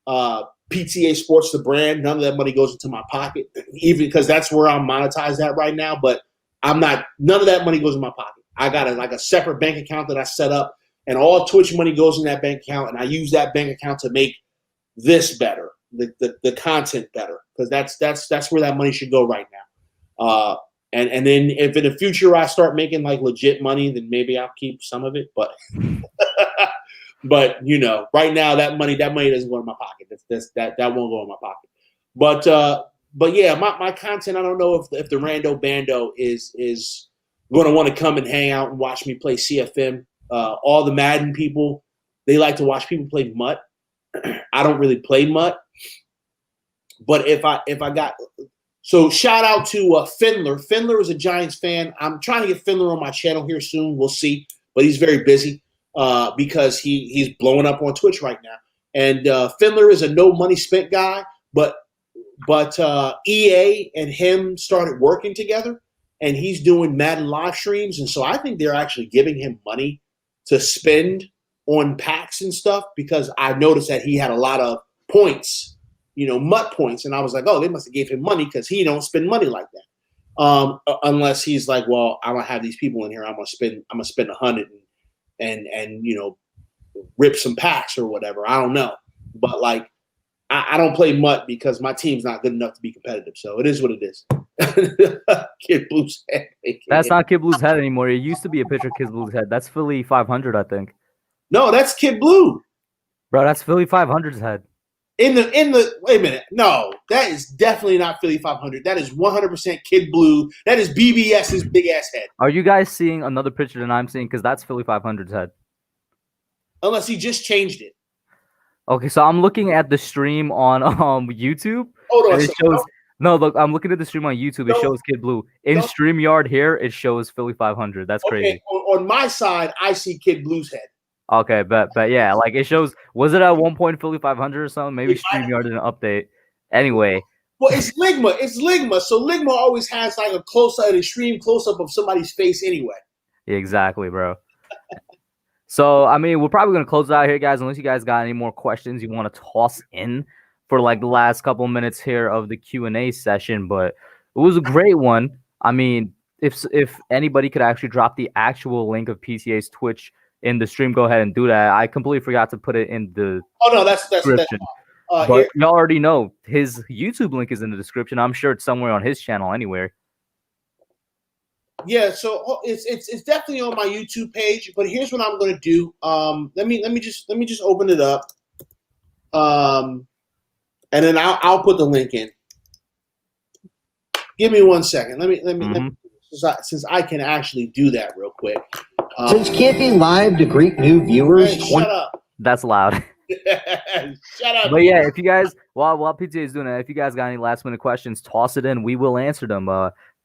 PTA Sports, the brand. None of that money goes into my pocket, even because that's where I'm monetized at right now. But I'm not. None of that money goes in my pocket. I got a separate bank account that I set up, and all Twitch money goes in that bank account, and I use that bank account to make this better, the content better, because that's where that money should go right now. And then if in the future I start making like legit money, then maybe I'll keep some of it. But but right now that money doesn't go in my pocket. That won't go in my pocket. But yeah, my content, I don't know if the Rando Bando is going to want to come and hang out and watch me play CFM. All the Madden people, they like to watch people play Mutt. I don't really play Mutt, but if I got. So shout out to Findler. Findler is a Giants fan. I'm trying to get Findler on my channel here soon. We'll see, but he's very busy because he's blowing up on Twitch right now. And Findler is a no money spent guy, but EA and him started working together, and he's doing Madden live streams, and so I think they're actually giving him money to spend on packs and stuff, because I noticed that he had a lot of points. Mutt points. And I was like, oh, they must have gave him money because he don't spend money like that. Unless he's like, well, I'm going to have these people in here. I'm going to spend 100 and rip some packs or whatever. I don't know. But like, I don't play Mutt because my team's not good enough to be competitive. So it is what it is. Kid Blue's head. That's not Kid Blue's head anymore. It used to be a picture of Kid Blue's head. That's Philly 500, I think. No, that's Kid Blue. Bro, that's Philly 500's head. In the wait a minute. No, that is definitely not Philly 500. That is 100% Kid Blue. That is BBS's big ass head. Are you guys seeing another picture than I'm seeing? Because that's Philly 500's head. Unless he just changed it. Okay, so I'm looking at the stream on YouTube. Hold on. It shows, no, look, I'm looking at the stream on YouTube. It shows Kid Blue. In StreamYard here, it shows Philly 500. That's crazy. Okay, on my side, I see Kid Blue's head. Okay, but yeah, like it shows. Was it at one point Philly 500 or something? Maybe StreamYard didn't update. Anyway. Well, it's Ligma. It's Ligma. So Ligma always has like an extreme close-up of somebody's face anyway. Exactly, bro. So, I mean, we're probably going to close it out here, guys, unless you guys got any more questions you want to toss in for like the last couple minutes here of the Q&A session. But it was a great one. I mean, if anybody could actually drop the actual link of PTA's Twitch in the stream, go ahead and do that. I completely forgot to put it in the description. But y'all already know his YouTube link is in the description. I'm sure it's somewhere on his channel anywhere. Yeah, so it's definitely on my YouTube page. But here's what I'm gonna do. Let me just open it up. And then I'll put the link in. Give me 1 second. Let me since I can actually do that real quick. Since can't be live to greet new viewers. Hey, shut up. That's loud. Shut up. But yeah, if you guys, while PTA is doing that, if you guys got any last minute questions, toss it in. We will answer them.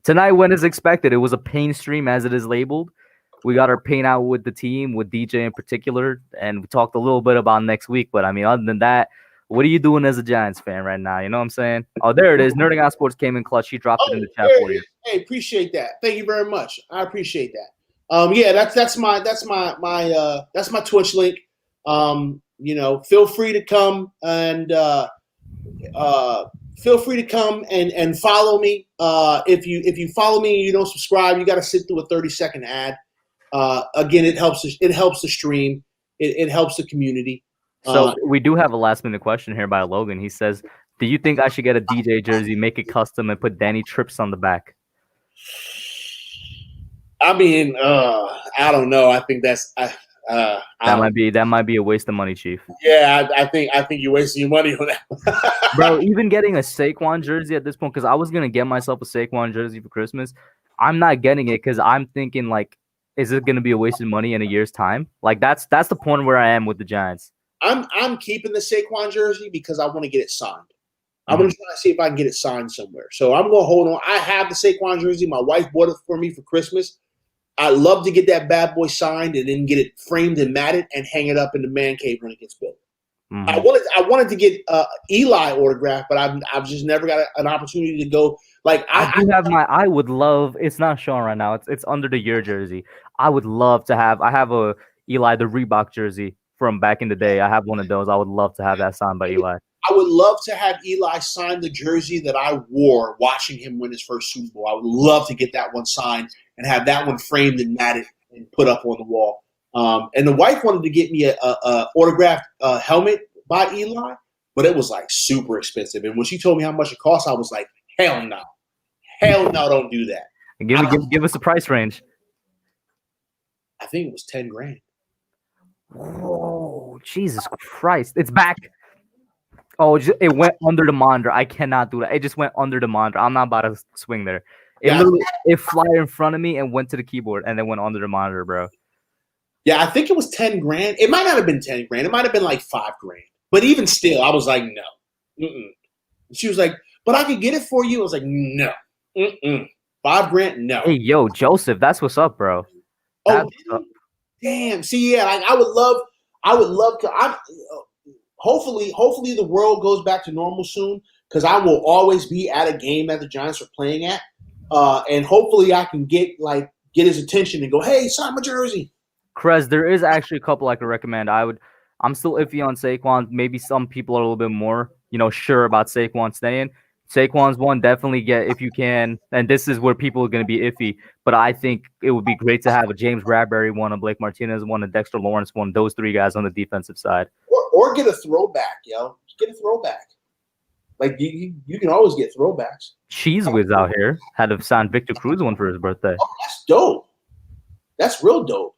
Tonight went as expected. It was a pain stream, as it is labeled. We got our pain out with the team, with DJ in particular, and we talked a little bit about next week. But I mean, other than that, what are you doing as a Giants fan right now? You know what I'm saying? Oh, there it is. Nerding Out Sports came in clutch. He dropped it in the chat for you. Hey, appreciate that. Thank you very much. I appreciate that. Yeah, that's my Twitch link. Feel free to come and follow me. If you follow me and you don't subscribe, you got to sit through a 30-second ad. Again, it helps the stream. It helps the community. So we do have a last minute question here by Logan. He says, "Do you think I should get a DJ jersey, make it custom, and put Danny Trips on the back?" I mean, I don't know. I think that's that might be a waste of money, Chief. Yeah, I think you're wasting your money on that. Bro, even getting a Saquon jersey at this point, because I was gonna get myself a Saquon jersey for Christmas. I'm not getting it because I'm thinking, like, is it gonna be a waste of money in a year's time? Like, that's the point where I am with the Giants. I'm keeping the Saquon jersey because I want to get it signed. I'm going to try to see if I can get it signed somewhere. So I'm going to hold on. I have the Saquon jersey. My wife bought it for me for Christmas. I'd love to get that bad boy signed and then get it framed and matted and hang it up in the man cave when it gets built. I wanted to get Eli autographed, but I've just never got an opportunity to go. Like I would love. It's not showing right now. It's under the year jersey. I would love to have. I have a Eli the Reebok jersey from back in the day. I have one of those. I would love to have that signed by Eli. I would love to have Eli sign the jersey that I wore watching him win his first Super Bowl. I would love to get that one signed and have that one framed and matted and put up on the wall. And the wife wanted to get me a autographed helmet by Eli, but it was like super expensive. And when she told me how much it cost, I was like, hell no. Hell no, don't do that. And give us the price range. I think it was $10,000. Oh, Jesus Christ. It's back. Oh, it went under the monitor. I cannot do that. It just went under the monitor. I'm not about to swing there. It flew in front of me and went to the keyboard and then went under the monitor, bro. Yeah, I think it was $10,000. It might not have been $10,000. It might have been like $5,000. But even still, I was like, no. She was like, but I could get it for you. I was like, no. $5,000, no. Hey, yo, Joseph, that's what's up, bro. Damn. See, yeah, like I would love to. Hopefully the world goes back to normal soon because I will always be at a game that the Giants are playing at. And hopefully I can get his attention and go, hey, sign my jersey. Krez, there is actually a couple I could recommend. I'm still iffy on Saquon. Maybe some people are a little bit more, sure about Saquon staying. Saquon's one, definitely get if you can. And this is where people are going to be iffy. But I think it would be great to have a James Bradbury one, a Blake Martinez one, a Dexter Lawrence one, those three guys on the defensive side. Or get a throwback, yo. Get a throwback. Like, you can always get throwbacks. Cheese Whiz out here had to sign Victor Cruz one for his birthday. Oh, that's dope. That's real dope.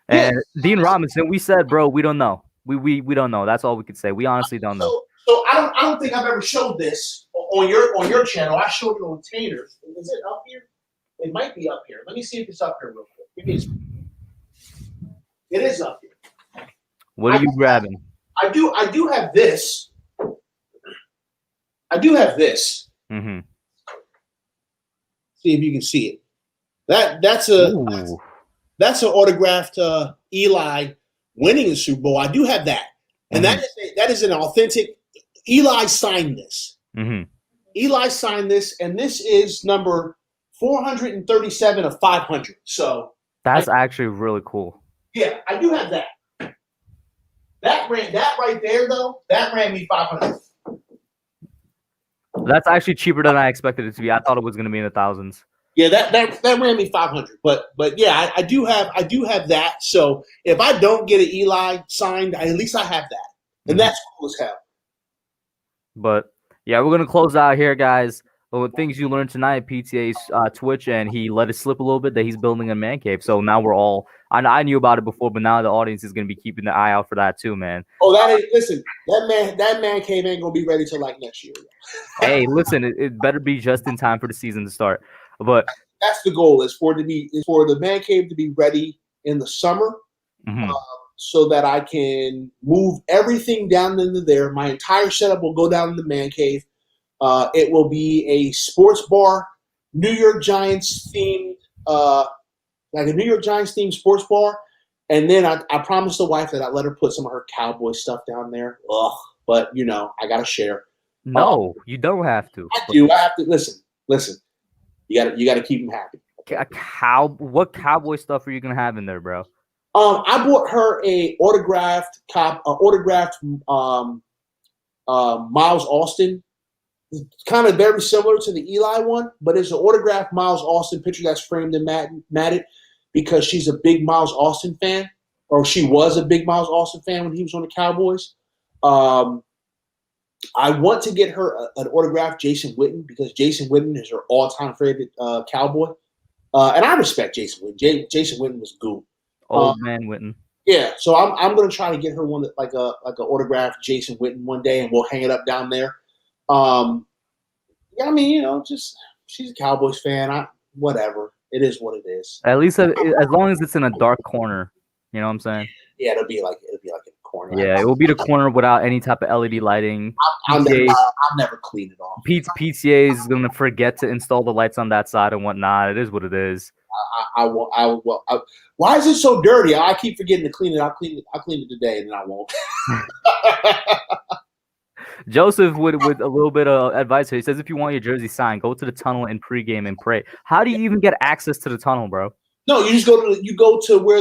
And Dean Robinson, we said, bro, we don't know. We don't know. That's all we could say. We honestly don't know. So I don't think I've ever showed this on your channel. I showed it on Taters. Is it up here? It might be up here. Let me see if it's up here real quick. It is up here. What are you grabbing? I do have this. I do have this. Mm-hmm. See if you can see it. That's an autographed Eli winning the Super Bowl. I do have that, and that is an authentic. Eli signed this. Mm-hmm. Eli signed this, and this is number 437 of 500. So that's actually really cool. Yeah, I do have that. That right there though. That ran me 500. That's actually cheaper than I expected it to be. I thought it was going to be in the thousands. Yeah, that ran me 500. But yeah, I do have that. So if I don't get an Eli signed, at least I have that, and that's cool as hell. But yeah, we're gonna close out here, guys. With things you learned tonight at PTA's Twitch, and he let it slip a little bit that he's building a man cave. So now we're all. I knew about it before, but now the audience is gonna be keeping the eye out for that too, man. Oh, listen, that man cave ain't gonna be ready till like next year. Hey, listen, it better be just in time for the season to start. But that's the goal is for the man cave to be ready in the summer, so that I can move everything down into there. My entire setup will go down in the man cave. It will be a sports bar, New York Giants themed, like a New York Giants themed sports bar. And then I promised the wife that I'd let her put some of her cowboy stuff down there. Ugh, but I gotta share. No, you don't have to. I do. I have to listen. You gotta keep them happy. What cowboy stuff are you gonna have in there, bro? I bought her a autographed Miles Austin. It's kind of very similar to the Eli one, but it's an autographed Miles Austin picture that's framed and matted because she's a big Miles Austin fan, or she was a big Miles Austin fan when he was on the Cowboys. I want to get her an autographed Jason Witten because Jason Witten is her all-time favorite Cowboy. And I respect Jason Witten. Jason Witten was good. Old man Witten. Yeah, so I'm gonna try to get her one that like a autographed Jason Witten one day, and we'll hang it up down there. Yeah, I mean, just she's a Cowboys fan. Whatever, it is what it is. At least as long as it's in a dark corner, you know what I'm saying? Yeah, it'll be like a corner. corner. Yeah, it will be the corner without any type of LED lighting. I'll PTA never clean it off. PTA is gonna forget to install the lights on that side and whatnot. It is what it is. I won't. Why is it so dirty? I keep forgetting to clean it. I'll clean it today, and then I won't. Joseph with a little bit of advice here. He says if you want your jersey signed, go to the tunnel in pregame and pray. How do you even get access to the tunnel, bro? No, you just go to where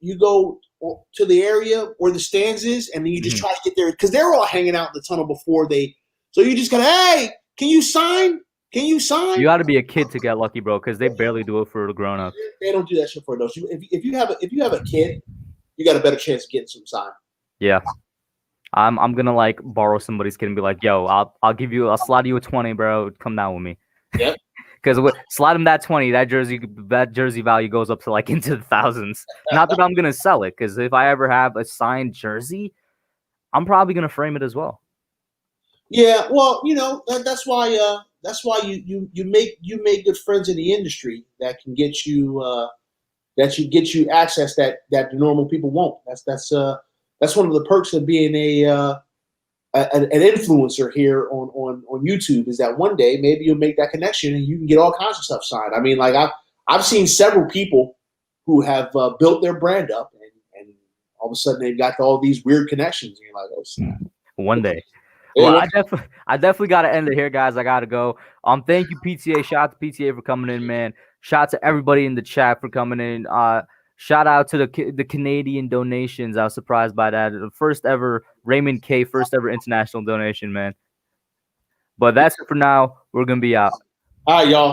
you go to the area where the stands is, and then you just try to get there because they're all hanging out in the tunnel before they. So you just gotta, hey, can you sign? Can you sign? You got to be a kid to get lucky, bro, because they barely do it for the grown-ups. They don't do that shit for adults. If you have a kid, you got a better chance of getting some sign. Yeah. I'm gonna like borrow somebody's kid and be like, yo, I'll slide you a 20, bro. Come down with me. Yep. Because slide him that 20, that jersey value goes up to like into the thousands. Not that I'm gonna sell it, because if I ever have a signed jersey, I'm probably gonna frame it as well. Yeah, well, that's why you make good friends in the industry that can get you access that the normal people won't. That's one of the perks of being an influencer here on YouTube, is that one day maybe you'll make that connection and you can get all kinds of stuff signed. I mean, like I've seen several people who have built their brand up and all of a sudden they've got all these weird connections and you're like, oh snap. One day. Well, I definitely got to end it here, guys. I got to go. Thank you, PTA. Shout out to PTA for coming in, man. Shout out to everybody in the chat for coming in. Shout out to the Canadian donations. I was surprised by that. The first ever Raymond K. first ever international donation, man. But that's it for now. We're going to be out. All right, y'all.